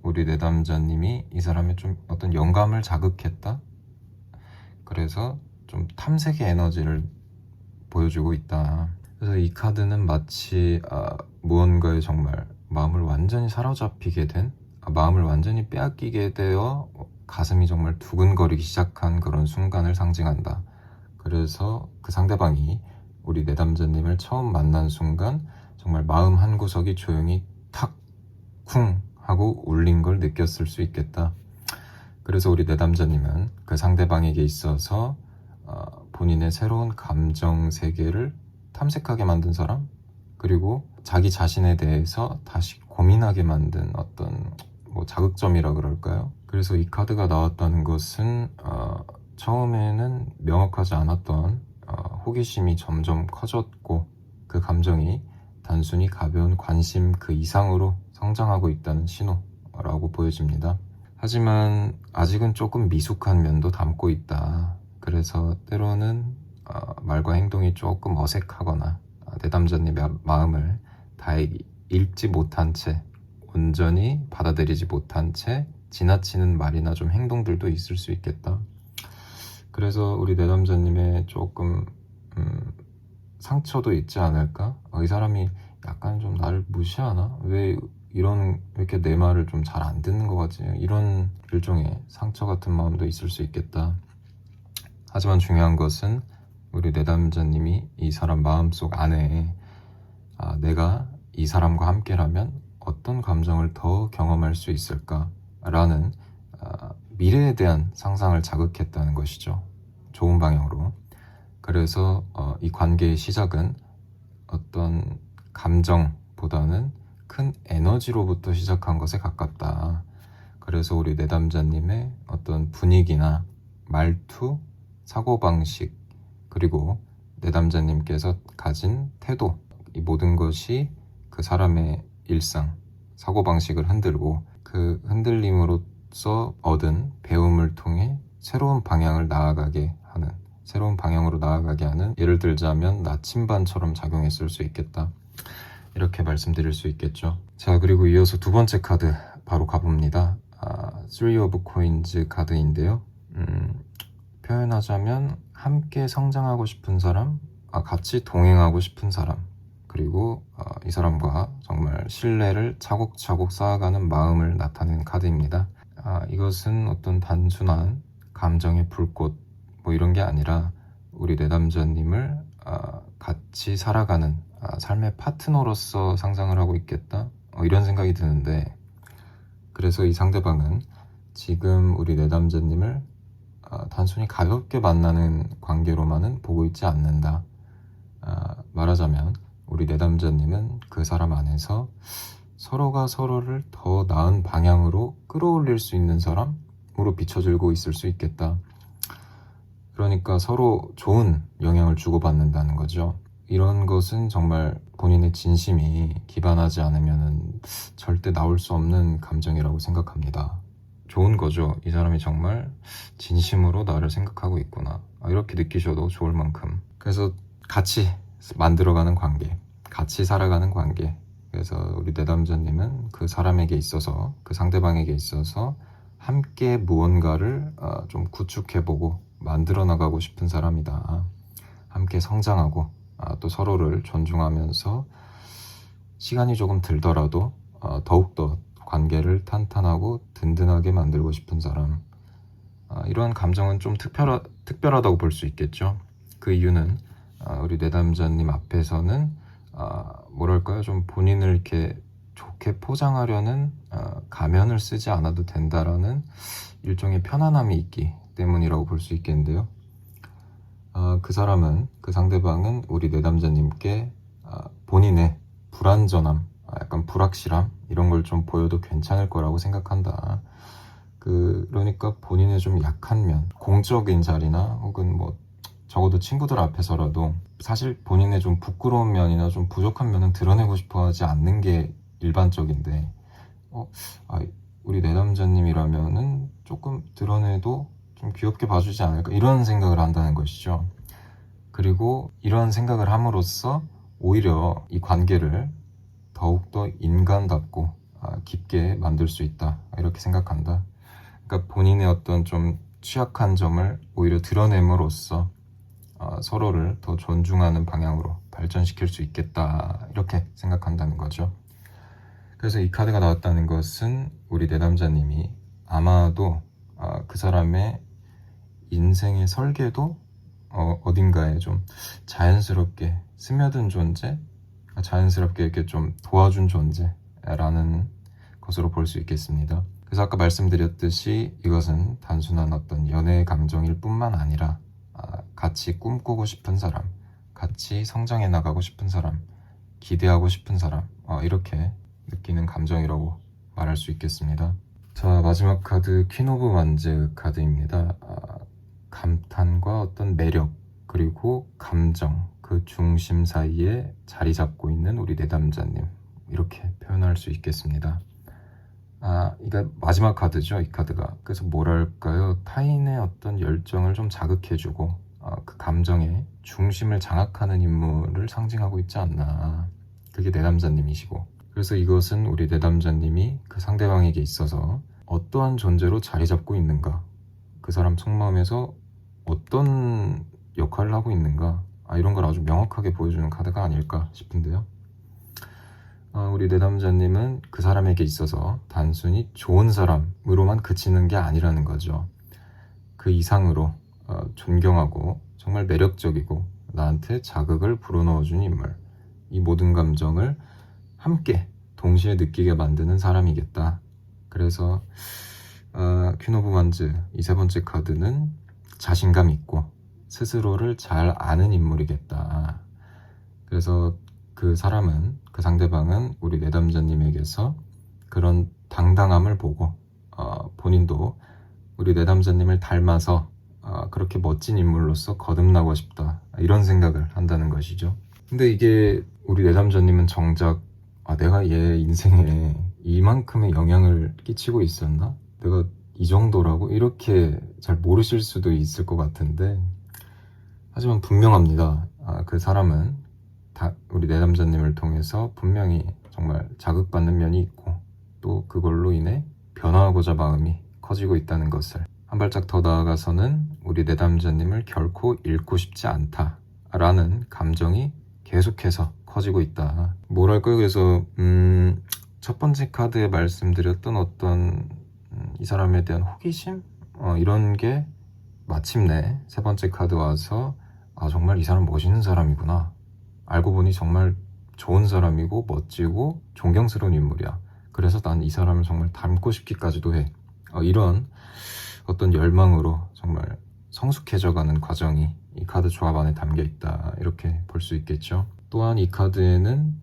[SPEAKER 1] 우리 내담자님이 이 사람의 좀 어떤 영감을 자극했다. 그래서 좀 탐색의 에너지를 보여주고 있다. 그래서 이 카드는 마치 무언가에 정말 마음을 완전히 사로잡히게 된, 마음을 완전히 빼앗기게 되어 가슴이 정말 두근거리기 시작한 그런 순간을 상징한다. 그래서 그 상대방이 우리 내담자님을 처음 만난 순간 정말 마음 한구석이 조용히 탁 쿵 하고 울린 걸 느꼈을 수 있겠다. 그래서 우리 내담자님은 그 상대방에게 있어서 본인의 새로운 감정 세계를 탐색하게 만든 사람, 그리고 자기 자신에 대해서 다시 고민하게 만든 어떤 자극점이라 그럴까요? 그래서 이 카드가 나왔다는 것은 처음에는 명확하지 않았던 호기심이 점점 커졌고 그 감정이 단순히 가벼운 관심 그 이상으로 성장하고 있다는 신호라고 보여집니다. 하지만 아직은 조금 미숙한 면도 담고 있다. 그래서 때로는 말과 행동이 조금 어색하거나 내담자님의 마음을 다 읽지 못한 채, 온전히 받아들이지 못한 채 지나치는 말이나 좀 행동들도 있을 수 있겠다. 그래서 우리 내담자님의 조금 상처도 있지 않을까? 이 사람이 약간 좀 나를 무시하나? 왜 이렇게 내 말을 좀 잘 안 듣는 것 같지? 이런 일종의 상처 같은 마음도 있을 수 있겠다. 하지만 중요한 것은 우리 내담자님이 이 사람 마음속 안에 내가 이 사람과 함께라면 어떤 감정을 더 경험할 수 있을까? 라는 미래에 대한 상상을 자극했다는 것이죠. 좋은 방향으로. 그래서 이 관계의 시작은 어떤 감정보다는 큰 에너지로부터 시작한 것에 가깝다. 그래서 우리 내담자님의 어떤 분위기나 말투, 사고방식, 그리고 내담자님께서 가진 태도, 이 모든 것이 그 사람의 일상, 사고방식을 흔들고 그 흔들림으로써 얻은 배움을 통해 새로운 방향을 나아가게 하는, 새로운 방향으로 나아가게 하는, 예를 들자면 나침반처럼 작용했을 수 있겠다. 이렇게 말씀드릴 수 있겠죠. 자, 그리고 이어서 두 번째 카드 바로 가봅니다. Three of Coins 카드인데요. 표현하자면 함께 성장하고 싶은 사람, 같이 동행하고 싶은 사람, 그리고 이 사람과 정말 신뢰를 차곡차곡 쌓아가는 마음을 나타내는 카드입니다. 이것은 어떤 단순한 감정의 불꽃 이런 게 아니라 우리 내담자님을 같이 살아가는 삶의 파트너로서 상상을 하고 있겠다, 이런 생각이 드는데, 그래서 이 상대방은 지금 우리 내담자님을 단순히 가볍게 만나는 관계로만은 보고 있지 않는다. 말하자면 우리 내담자님은 그 사람 안에서 서로가 서로를 더 나은 방향으로 끌어올릴 수 있는 사람으로 비춰지고 있을 수 있겠다. 그러니까 서로 좋은 영향을 주고받는다는 거죠. 이런 것은 정말 본인의 진심이 기반하지 않으면 절대 나올 수 없는 감정이라고 생각합니다. 좋은 거죠. 이 사람이 정말 진심으로 나를 생각하고 있구나. 이렇게 느끼셔도 좋을 만큼. 그래서 같이 만들어가는 관계, 같이 살아가는 관계. 그래서 우리 내담자님은 그 사람에게 있어서, 그 상대방에게 있어서 함께 무언가를 좀 구축해보고 만들어 나가고 싶은 사람이다. 함께 성장하고 또 서로를 존중하면서 시간이 조금 들더라도 더욱더 관계를 탄탄하고 든든하게 만들고 싶은 사람. 이러한 감정은 좀 특별하다고 볼 수 있겠죠. 그 이유는 우리 내담자님 앞에서는 뭐랄까요, 좀 본인을 이렇게 좋게 포장하려는 가면을 쓰지 않아도 된다라는 일종의 편안함이 있기 때문이라고 볼 수 있겠는데요. 그 사람은, 그 상대방은 우리 내담자님께 본인의 불완전함, 약간 불확실함 이런 걸 좀 보여도 괜찮을 거라고 생각한다. 그러니까 본인의 좀 약한 면, 공적인 자리나 혹은 뭐 적어도 친구들 앞에서라도 사실 본인의 좀 부끄러운 면이나 좀 부족한 면은 드러내고 싶어 하지 않는 게 일반적인데 우리 내담자님이라면은 조금 드러내도 좀 귀엽게 봐주지 않을까 이런 생각을 한다는 것이죠. 그리고 이런 생각을 함으로써 오히려 이 관계를 더욱더 인간답고 깊게 만들 수 있다 이렇게 생각한다. 그러니까 본인의 어떤 좀 취약한 점을 오히려 드러냄으로써 서로를 더 존중하는 방향으로 발전시킬 수 있겠다 이렇게 생각한다는 거죠. 그래서 이 카드가 나왔다는 것은 우리 내담자님이 아마도 그 사람의 인생의 설계도 어딘가에 좀 자연스럽게 스며든 존재, 자연스럽게 이렇게 좀 도와준 존재라는 것으로 볼 수 있겠습니다. 그래서 아까 말씀드렸듯이 이것은 단순한 어떤 연애의 감정일 뿐만 아니라 같이 꿈꾸고 싶은 사람, 같이 성장해 나가고 싶은 사람, 기대하고 싶은 사람, 이렇게 느끼는 감정이라고 말할 수 있겠습니다. 자, 마지막 카드 퀸 오브 완즈 카드입니다. 감탄과 어떤 매력 그리고 감정 그 중심 사이에 자리 잡고 있는 우리 내담자님, 이렇게 표현할 수 있겠습니다. 이게 마지막 카드죠, 이 카드가. 그래서 뭐랄까요, 타인의 어떤 열정을 좀 자극해주고 그 감정의 중심을 장악하는 인물을 상징하고 있지 않나. 그게 내담자님이시고, 그래서 이것은 우리 내담자님이 그 상대방에게 있어서 어떠한 존재로 자리 잡고 있는가, 그 사람 속마음에서 어떤 역할을 하고 있는가, 이런 걸 아주 명확하게 보여주는 카드가 아닐까 싶은데요. 우리 내담자님은 그 사람에게 있어서 단순히 좋은 사람으로만 그치는 게 아니라는 거죠. 그 이상으로 존경하고 정말 매력적이고 나한테 자극을 불어넣어준 인물, 이 모든 감정을 함께 동시에 느끼게 만드는 사람이겠다. 그래서 퀸 오브 완즈 이 세 번째 카드는 자신감 있고 스스로를 잘 아는 인물이겠다. 그래서 그 사람은, 그 상대방은 우리 내담자님에게서 그런 당당함을 보고 본인도 우리 내담자님을 닮아서 그렇게 멋진 인물로서 거듭나고 싶다, 이런 생각을 한다는 것이죠. 근데 이게 우리 내담자님은 정작 내가 얘 인생에 이만큼의 영향을 끼치고 있었나? 내가 이 정도라고? 이렇게 잘 모르실 수도 있을 것 같은데, 하지만 분명합니다. 그 사람은 우리 내담자님을 통해서 분명히 정말 자극받는 면이 있고, 또 그걸로 인해 변화하고자 마음이 커지고 있다는 것을, 한 발짝 더 나아가서는 우리 내담자님을 결코 잃고 싶지 않다라는 감정이 계속해서 커지고 있다. 뭐랄까요, 그래서 첫 번째 카드에 말씀드렸던 어떤 이 사람에 대한 호기심? 이런 게 마침내 세 번째 카드 와서 정말 이 사람 멋있는 사람이구나, 알고 보니 정말 좋은 사람이고 멋지고 존경스러운 인물이야, 그래서 난 이 사람을 정말 닮고 싶기까지도 해, 이런 어떤 열망으로 정말 성숙해져가는 과정이 이 카드 조합 안에 담겨 있다, 이렇게 볼 수 있겠죠. 또한 이 카드에는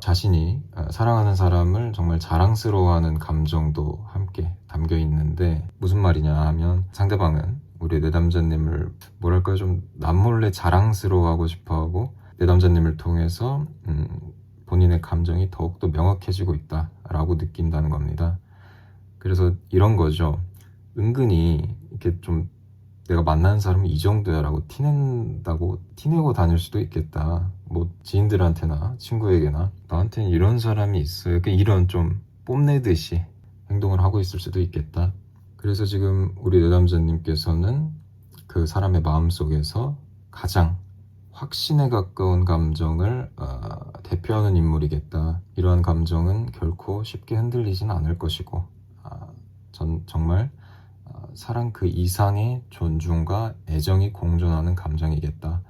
[SPEAKER 1] 자신이 사랑하는 사람을 정말 자랑스러워하는 감정도 함께 담겨 있는데, 무슨 말이냐 하면 상대방은 우리 내담자님을 뭐랄까요, 좀 남몰래 자랑스러워하고 싶어하고 내담자님을 통해서 본인의 감정이 더욱더 명확해지고 있다라고 느낀다는 겁니다. 그래서 이런 거죠. 은근히 이렇게 좀 내가 만나는 사람이 이 정도야 라고 티내고 다닐 수도 있겠다. 뭐 지인들한테나 친구에게나 나한테는 이런 사람이 있어요, 이런 좀 뽐내듯이 행동을 하고 있을 수도 있겠다. 그래서 지금 우리 내담자님께서는 그 사람의 마음속에서 가장 확신에 가까운 감정을 대표하는 인물이겠다. 이러한 감정은 결코 쉽게 흔들리진 않을 것이고, 전 정말 사랑 그 이상의 존중과 애정이 공존하는 감정이겠다,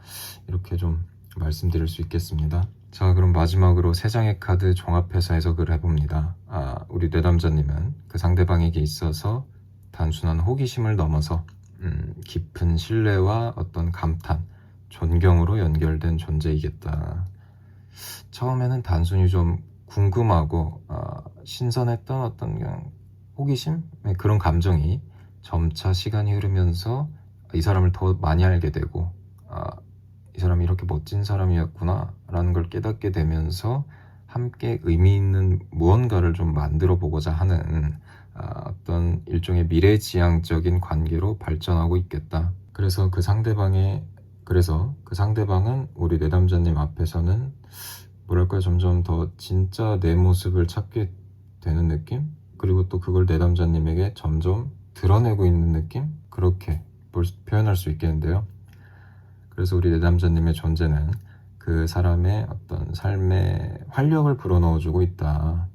[SPEAKER 1] 이렇게 좀 말씀드릴 수 있겠습니다. 자, 그럼 마지막으로 3장의 카드 종합해서 해석을 해봅니다. 우리 뇌담자님은 그 상대방에게 있어서 단순한 호기심을 넘어서 깊은 신뢰와 어떤 감탄, 존경으로 연결된 존재이겠다. 처음에는 단순히 좀 궁금하고 신선했던 어떤 그냥 호기심? 그런 감정이 점차 시간이 흐르면서 이 사람을 더 많이 알게 되고, 이 사람이 이렇게 멋진 사람이었구나 라는 걸 깨닫게 되면서 함께 의미 있는 무언가를 좀 만들어 보고자 하는 어떤 일종의 미래지향적인 관계로 발전하고 있겠다. 그래서 그 상대방은 우리 내담자님 앞에서는 뭐랄까요, 점점 더 진짜 내 모습을 찾게 되는 느낌? 그리고 또 그걸 내담자님에게 점점 드러내고 있는 느낌? 그렇게 표현할 수 있겠는데요. 그래서 우리 내담자님의 존재는 그 사람의 어떤 삶에 활력을 불어넣어주고 있다.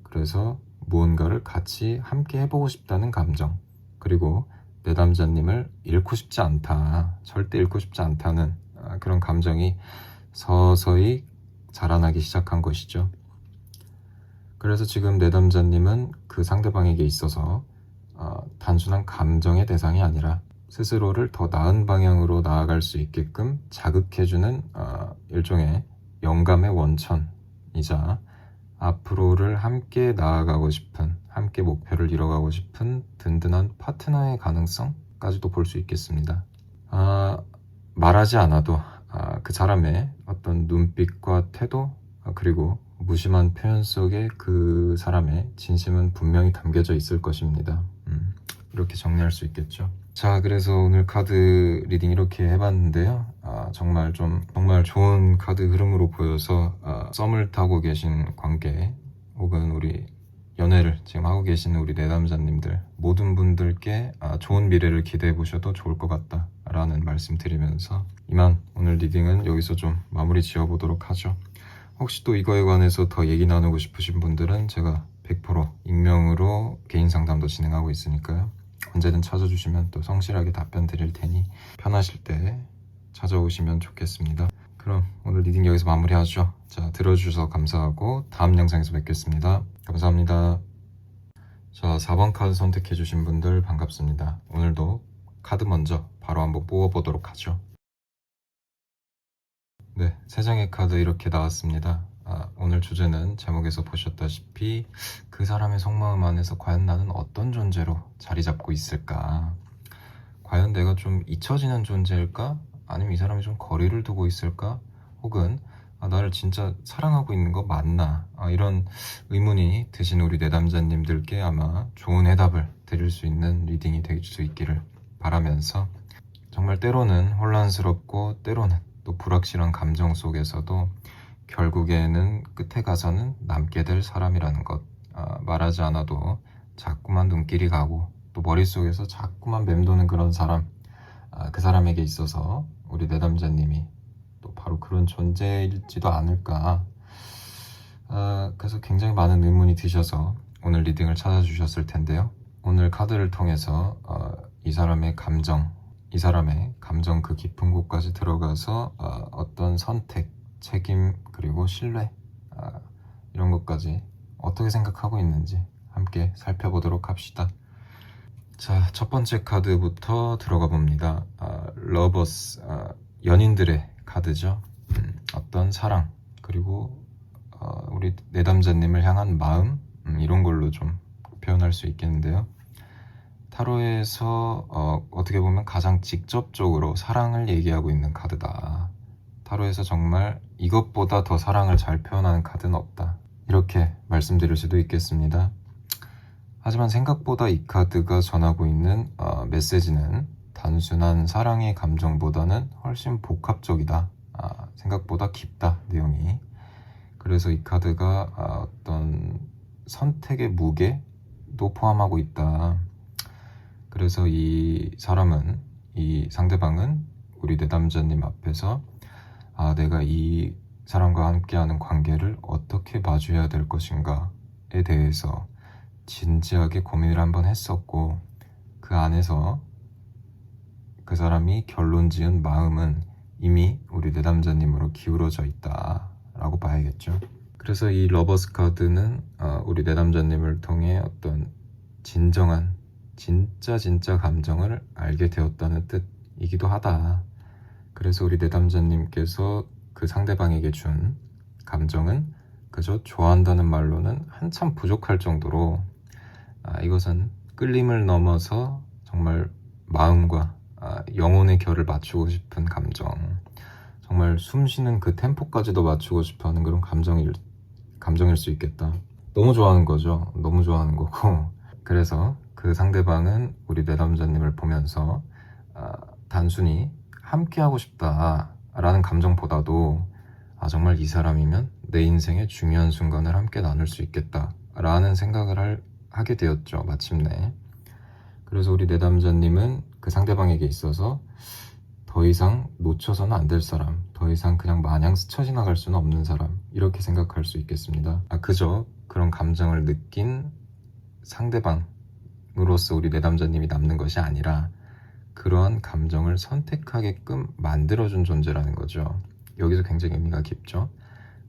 [SPEAKER 1] 그래서 무언가를 같이 함께 해보고 싶다는 감정, 그리고 내담자님을 잃고 싶지 않다, 절대 잃고 싶지 않다는 그런 감정이 서서히 자라나기 시작한 것이죠. 그래서 지금 내담자님은 그 상대방에게 있어서 단순한 감정의 대상이 아니라 스스로를 더 나은 방향으로 나아갈 수 있게끔 자극해주는 일종의 영감의 원천이자 앞으로를 함께 나아가고 싶은, 함께 목표를 이뤄가고 싶은 든든한 파트너의 가능성까지도 볼 수 있겠습니다. 말하지 않아도 그 사람의 어떤 눈빛과 태도, 그리고 무심한 표현 속에 그 사람의 진심은 분명히 담겨져 있을 것입니다. 이렇게 정리할 수 있겠죠. 자, 그래서 오늘 카드 리딩 이렇게 해봤는데요. 정말 좋은 카드 흐름으로 보여서 썸을 타고 계신 관계, 혹은 우리 연애를 지금 하고 계시는 우리 내담자님들 모든 분들께 좋은 미래를 기대해 보셔도 좋을 것 같다 라는 말씀 드리면서 이만 오늘 리딩은 여기서 좀 마무리 지어 보도록 하죠. 혹시 또 이거에 관해서 더 얘기 나누고 싶으신 분들은 제가 100% 익명으로 개인 상담도 진행하고 있으니까요. 언제든 찾아주시면 또 성실하게 답변 드릴 테니 편하실 때 찾아오시면 좋겠습니다. 그럼 오늘 리딩 여기서 마무리하죠. 자, 들어주셔서 감사하고 다음 영상에서 뵙겠습니다. 감사합니다. 자, 4번 카드 선택해주신 분들 반갑습니다. 오늘도 카드 먼저 바로 한번 뽑아보도록 하죠. 네, 3장의 카드 이렇게 나왔습니다. 오늘 주제는 제목에서 보셨다시피 그 사람의 속마음 안에서 과연 나는 어떤 존재로 자리 잡고 있을까? 과연 내가 좀 잊혀지는 존재일까? 아니면 이 사람이 좀 거리를 두고 있을까? 혹은 나를 진짜 사랑하고 있는 거 맞나? 이런 의문이 드신 우리 내담자님들께 아마 좋은 해답을 드릴 수 있는 리딩이 될 수 있기를 바라면서, 정말 때로는 혼란스럽고 때로는 또 불확실한 감정 속에서도 결국에는 끝에 가서는 남게 될 사람이라는 것, 말하지 않아도 자꾸만 눈길이 가고 또 머릿속에서 자꾸만 맴도는 그런 사람, 그 사람에게 있어서 우리 내담자님이 또 바로 그런 존재일지도 않을까. 그래서 굉장히 많은 의문이 드셔서 오늘 리딩을 찾아주셨을 텐데요. 오늘 카드를 통해서 이 사람의 감정 그 깊은 곳까지 들어가서 어떤 선택, 책임, 그리고 신뢰, 이런 것까지 어떻게 생각하고 있는지 함께 살펴보도록 합시다. 자, 첫 번째 카드부터 들어가 봅니다. 러버스, 연인들의 카드죠. 어떤 사랑, 그리고 우리 내담자님을 향한 마음, 이런 걸로 좀 표현할 수 있겠는데요. 타로에서 어떻게 보면 가장 직접적으로 사랑을 얘기하고 있는 카드다. 타로에서 정말 이것보다 더 사랑을 잘 표현하는 카드는 없다. 이렇게 말씀드릴 수도 있겠습니다. 하지만 생각보다 이 카드가 전하고 있는 메시지는 단순한 사랑의 감정보다는 훨씬 복합적이다. 생각보다 깊다, 내용이. 그래서 이 카드가 어떤 선택의 무게도 포함하고 있다. 그래서 이 사람은, 이 상대방은 우리 내담자님 앞에서 내가 이 사람과 함께하는 관계를 어떻게 마주해야 될 것인가에 대해서 진지하게 고민을 한번 했었고, 그 안에서 그 사람이 결론 지은 마음은 이미 우리 내담자님으로 기울어져 있다 라고 봐야겠죠. 그래서 이 러버스 카드는 우리 내담자님을 통해 어떤 진정한 진짜 감정을 알게 되었다는 뜻이기도 하다. 그래서 우리 내담자님께서 그 상대방에게 준 감정은 그저 좋아한다는 말로는 한참 부족할 정도로 이것은 끌림을 넘어서 정말 마음과 영혼의 결을 맞추고 싶은 감정, 정말 숨쉬는 그 템포까지도 맞추고 싶어하는 그런 감정일 수 있겠다. 너무 좋아하는 거죠. 너무 좋아하는 거고. 그래서 그 상대방은 우리 내담자님을 보면서 단순히 함께하고 싶다라는 감정보다도 정말 이 사람이면 내 인생의 중요한 순간을 함께 나눌 수 있겠다라는 생각을 하게 되었죠, 마침내. 그래서 우리 내담자님은 그 상대방에게 있어서 더 이상 놓쳐서는 안 될 사람, 더 이상 그냥 마냥 스쳐 지나갈 수는 없는 사람, 이렇게 생각할 수 있겠습니다. 그저 그런 감정을 느낀 상대방으로서 우리 내담자님이 남는 것이 아니라 그러한 감정을 선택하게끔 만들어준 존재라는 거죠. 여기서 굉장히 의미가 깊죠.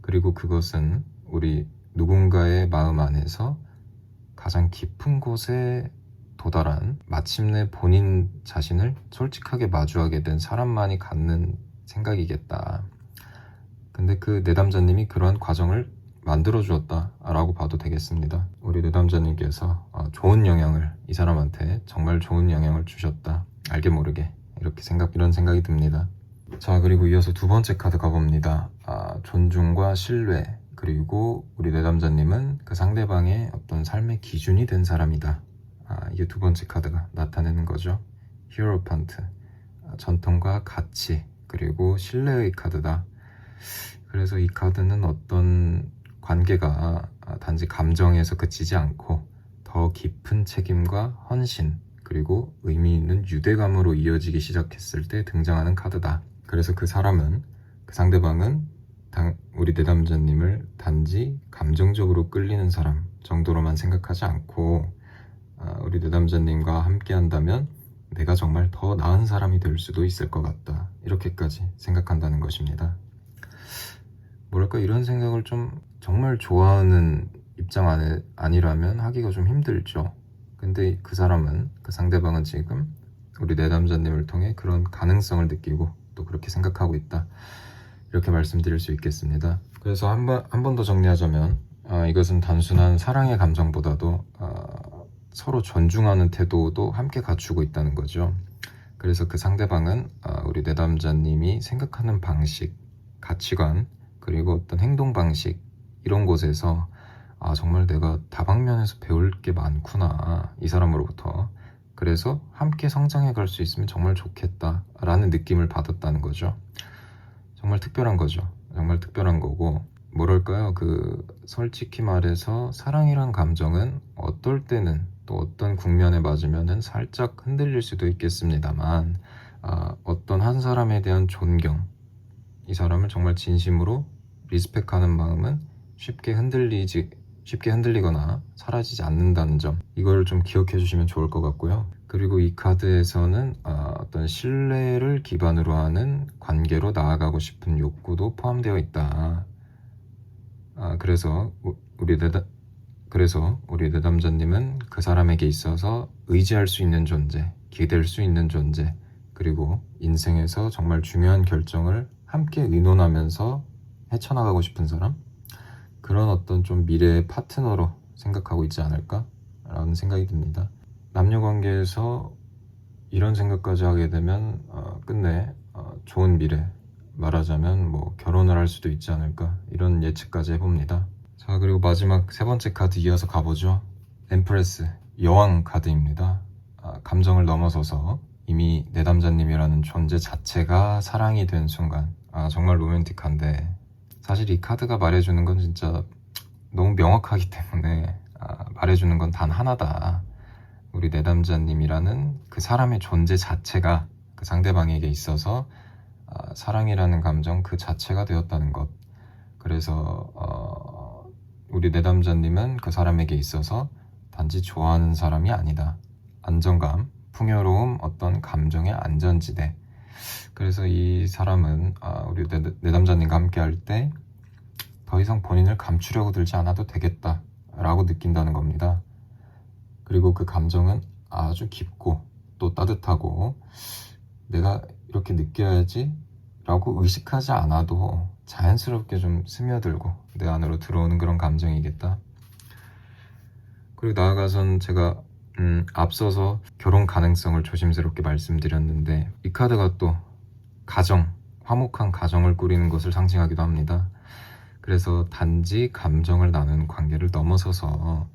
[SPEAKER 1] 그리고 그것은 우리 누군가의 마음 안에서 가장 깊은 곳에 도달한, 마침내 본인 자신을 솔직하게 마주하게 된 사람만이 갖는 생각이겠다. 근데 그 내담자님이 그러한 과정을 만들어 주었다 라고 봐도 되겠습니다. 우리 내담자님께서 좋은 영향을, 이 사람한테 정말 좋은 영향을 주셨다, 알게 모르게 이런 생각이 듭니다. 자, 그리고 이어서 두 번째 카드 가봅니다. 존중과 신뢰, 그리고 우리 내담자님은 그 상대방의 어떤 삶의 기준이 된 사람이다. 이게 두 번째 카드가 나타내는 거죠. 히어로판트, 전통과 가치, 그리고 신뢰의 카드다. 그래서 이 카드는 어떤 관계가 단지 감정에서 그치지 않고 더 깊은 책임과 헌신, 그리고 의미 있는 유대감으로 이어지기 시작했을 때 등장하는 카드다. 그래서 그 상대방은 우리 내담자님을 단지 감정적으로 끌리는 사람 정도로만 생각하지 않고 우리 내담자님과 함께 한다면 내가 정말 더 나은 사람이 될 수도 있을 것 같다, 이렇게까지 생각한다는 것입니다. 뭐랄까, 이런 생각을 좀 정말 좋아하는 입장 아니라면 하기가 좀 힘들죠. 근데 그 상대방은 지금 우리 내담자님을 통해 그런 가능성을 느끼고 또 그렇게 생각하고 있다, 이렇게 말씀드릴 수 있겠습니다. 그래서 한 번 더 정리하자면 이것은 단순한 사랑의 감정보다도 서로 존중하는 태도도 함께 갖추고 있다는 거죠. 그래서 그 상대방은 우리 내담자님이 생각하는 방식, 가치관, 그리고 어떤 행동 방식, 이런 곳에서 정말 내가 다방면에서 배울 게 많구나, 이 사람으로부터. 그래서 함께 성장해 갈 수 있으면 정말 좋겠다라는 느낌을 받았다는 거죠. 정말 특별한 거죠. 정말 특별한 거고, 뭐랄까요, 솔직히 말해서 사랑이란 감정은 어떨 때는, 또 어떤 국면에 맞으면은 살짝 흔들릴 수도 있겠습니다만, 어떤 한 사람에 대한 존경, 이 사람을 정말 진심으로 리스펙하는 마음은 쉽게 흔들리거나 사라지지 않는다는 점, 이걸 좀 기억해 주시면 좋을 것 같고요. 그리고 이 카드에서는 어떤 신뢰를 기반으로 하는 관계로 나아가고 싶은 욕구도 포함되어 있다. 그래서 우리 그래서 우리 내담자님은 그 사람에게 있어서 의지할 수 있는 존재, 기댈 수 있는 존재, 그리고 인생에서 정말 중요한 결정을 함께 의논하면서 헤쳐나가고 싶은 사람, 그런 어떤 좀 미래의 파트너로 생각하고 있지 않을까라는 생각이 듭니다. 남녀 관계에서 이런 생각까지 하게 되면 끝내 좋은 미래, 말하자면 뭐 결혼을 할 수도 있지 않을까, 이런 예측까지 해봅니다. 자, 그리고 마지막 세 번째 카드 이어서 가보죠. 엠프레스, 여왕 카드입니다. 감정을 넘어서서 이미 내담자님이라는 존재 자체가 사랑이 된 순간, 정말 로맨틱한데, 사실 이 카드가 말해주는 건 진짜 너무 명확하기 때문에 말해주는 건 단 하나다. 우리 내담자님이라는 그 사람의 존재 자체가 그 상대방에게 있어서 사랑이라는 감정 그 자체가 되었다는 것. 그래서 우리 내담자님은 그 사람에게 있어서 단지 좋아하는 사람이 아니다. 안정감, 풍요로움, 어떤 감정의 안전지대. 그래서 이 사람은 우리 내담자님과 함께 할 때 더 이상 본인을 감추려고 들지 않아도 되겠다 라고 느낀다는 겁니다. 그리고 그 감정은 아주 깊고 또 따뜻하고, 내가 이렇게 느껴야지 라고 의식하지 않아도 자연스럽게 좀 스며들고 내 안으로 들어오는 그런 감정이겠다. 그리고 나아가선 제가 앞서서 결혼 가능성을 조심스럽게 말씀드렸는데, 이 카드가 또 가정, 화목한 가정을 꾸리는 것을 상징하기도 합니다. 그래서 단지 감정을 나누는 관계를 넘어서서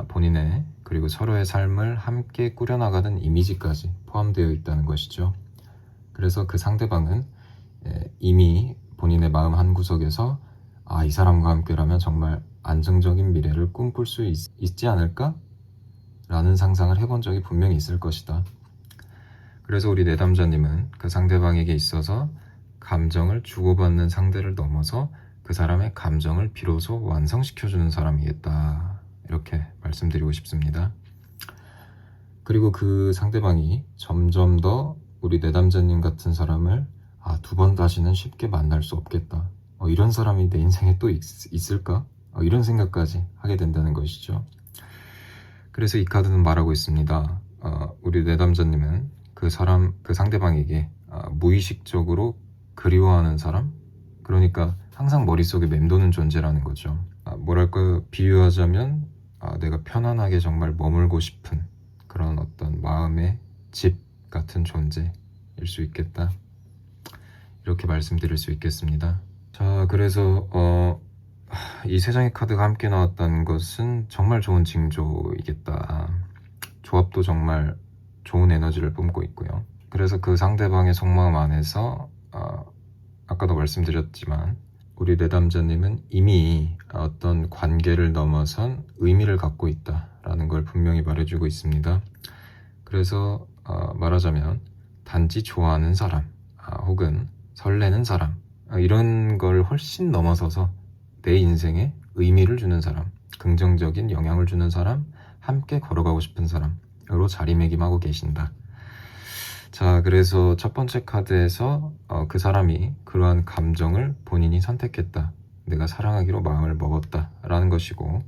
[SPEAKER 1] 본인의 그리고 서로의 삶을 함께 꾸려나가는 이미지까지 포함되어 있다는 것이죠. 그래서 그 상대방은 이미 본인의 마음 한구석에서 이 사람과 함께라면 정말 안정적인 미래를 꿈꿀 수 있지 않을까? 라는 상상을 해본 적이 분명히 있을 것이다. 그래서 우리 내담자님은 그 상대방에게 있어서 감정을 주고받는 상대를 넘어서 그 사람의 감정을 비로소 완성시켜주는 사람이겠다, 이렇게 말씀드리고 싶습니다. 그리고 그 상대방이 점점 더 우리 내담자님 같은 사람을 두 번 다시는 쉽게 만날 수 없겠다, 이런 사람이 내 인생에 또 있을까? 이런 생각까지 하게 된다는 것이죠. 그래서 이 카드는 말하고 있습니다. 우리 내담자님은 그 상대방에게 무의식적으로 그리워하는 사람? 그러니까 항상 머릿속에 맴도는 존재라는 거죠. 뭐랄까, 비유하자면 내가 편안하게 정말 머물고 싶은 그런 어떤 마음의 집 같은 존재일 수 있겠다, 이렇게 말씀드릴 수 있겠습니다. 자, 그래서 이 세 장의 카드가 함께 나왔다는 것은 정말 좋은 징조이겠다. 조합도 정말 좋은 에너지를 뿜고 있고요. 그래서 그 상대방의 속마음 안에서 아까도 말씀드렸지만 우리 내담자님은 이미 어떤 관계를 넘어선 의미를 갖고 있다라는 걸 분명히 말해주고 있습니다. 그래서 말하자면 단지 좋아하는 사람, 혹은 설레는 사람, 이런 걸 훨씬 넘어서서 내 인생에 의미를 주는 사람, 긍정적인 영향을 주는 사람, 함께 걸어가고 싶은 사람으로 자리매김하고 계신다. 자, 그래서 첫 번째 카드에서 그 사람이 그러한 감정을 본인이 선택했다, 내가 사랑하기로 마음을 먹었다 라는 것이고,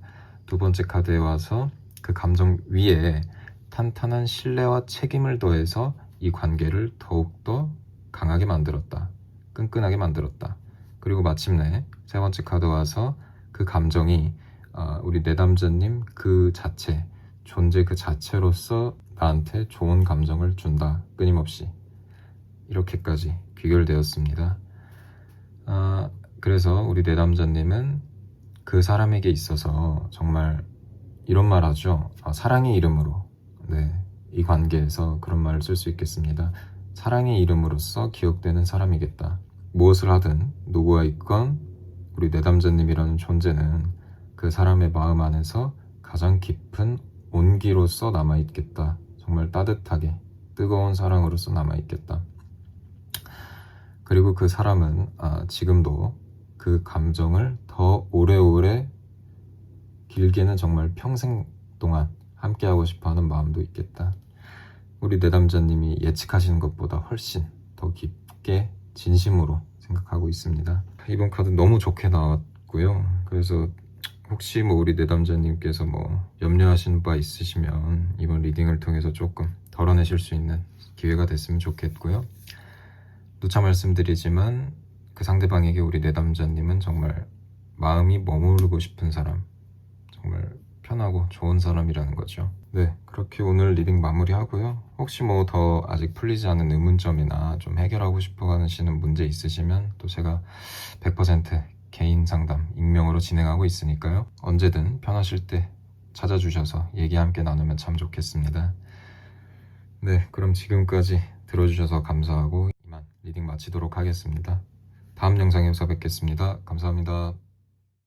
[SPEAKER 1] 두 번째 카드에 와서 그 감정 위에 탄탄한 신뢰와 책임을 더해서 이 관계를 더욱더 강하게 만들었다, 끈끈하게 만들었다. 그리고 마침내 세 번째 카드 와서 그 감정이 우리 내담자님 그 자체, 존재 그 자체로서 나한테 좋은 감정을 준다, 끊임없이. 이렇게까지 귀결되었습니다. 그래서 우리 내담자님은 그 사람에게 있어서 정말 이런 말 하죠. 사랑의 이름으로. 네, 이 관계에서 그런 말을 쓸 수 있겠습니다. 사랑의 이름으로써 기억되는 사람이겠다. 무엇을 하든 누구와 있건 우리 내담자님이라는 존재는 그 사람의 마음 안에서 가장 깊은 온기로서 남아있겠다. 정말 따뜻하게 뜨거운 사랑으로서 남아있겠다. 그리고 그 사람은 지금도 그 감정을 더 오래오래, 길게는 정말 평생 동안 함께하고 싶어하는 마음도 있겠다. 우리 내담자님이 예측하시는 것보다 훨씬 더 깊게 진심으로 생각하고 있습니다. 이번 카드 너무 좋게 나왔고요. 그래서 혹시 뭐 우리 내담자님께서 뭐 염려하시는 바 있으시면 이번 리딩을 통해서 조금 덜어내실 수 있는 기회가 됐으면 좋겠고요. 누차 말씀드리지만 그 상대방에게 우리 내담자님은 정말 마음이 머무르고 싶은 사람, 정말 편하고 좋은 사람이라는 거죠. 네, 그렇게 오늘 리딩 마무리하고요. 혹시 뭐 더 아직 풀리지 않은 의문점이나 좀 해결하고 싶어 하시는 문제 있으시면 또 제가 100% 개인 상담, 익명으로 진행하고 있으니까요. 언제든 편하실 때 찾아주셔서 얘기 함께 나누면 참 좋겠습니다. 네, 그럼 지금까지 들어주셔서 감사하고 이만 리딩 마치도록 하겠습니다. 다음 영상에서 뵙겠습니다. 감사합니다.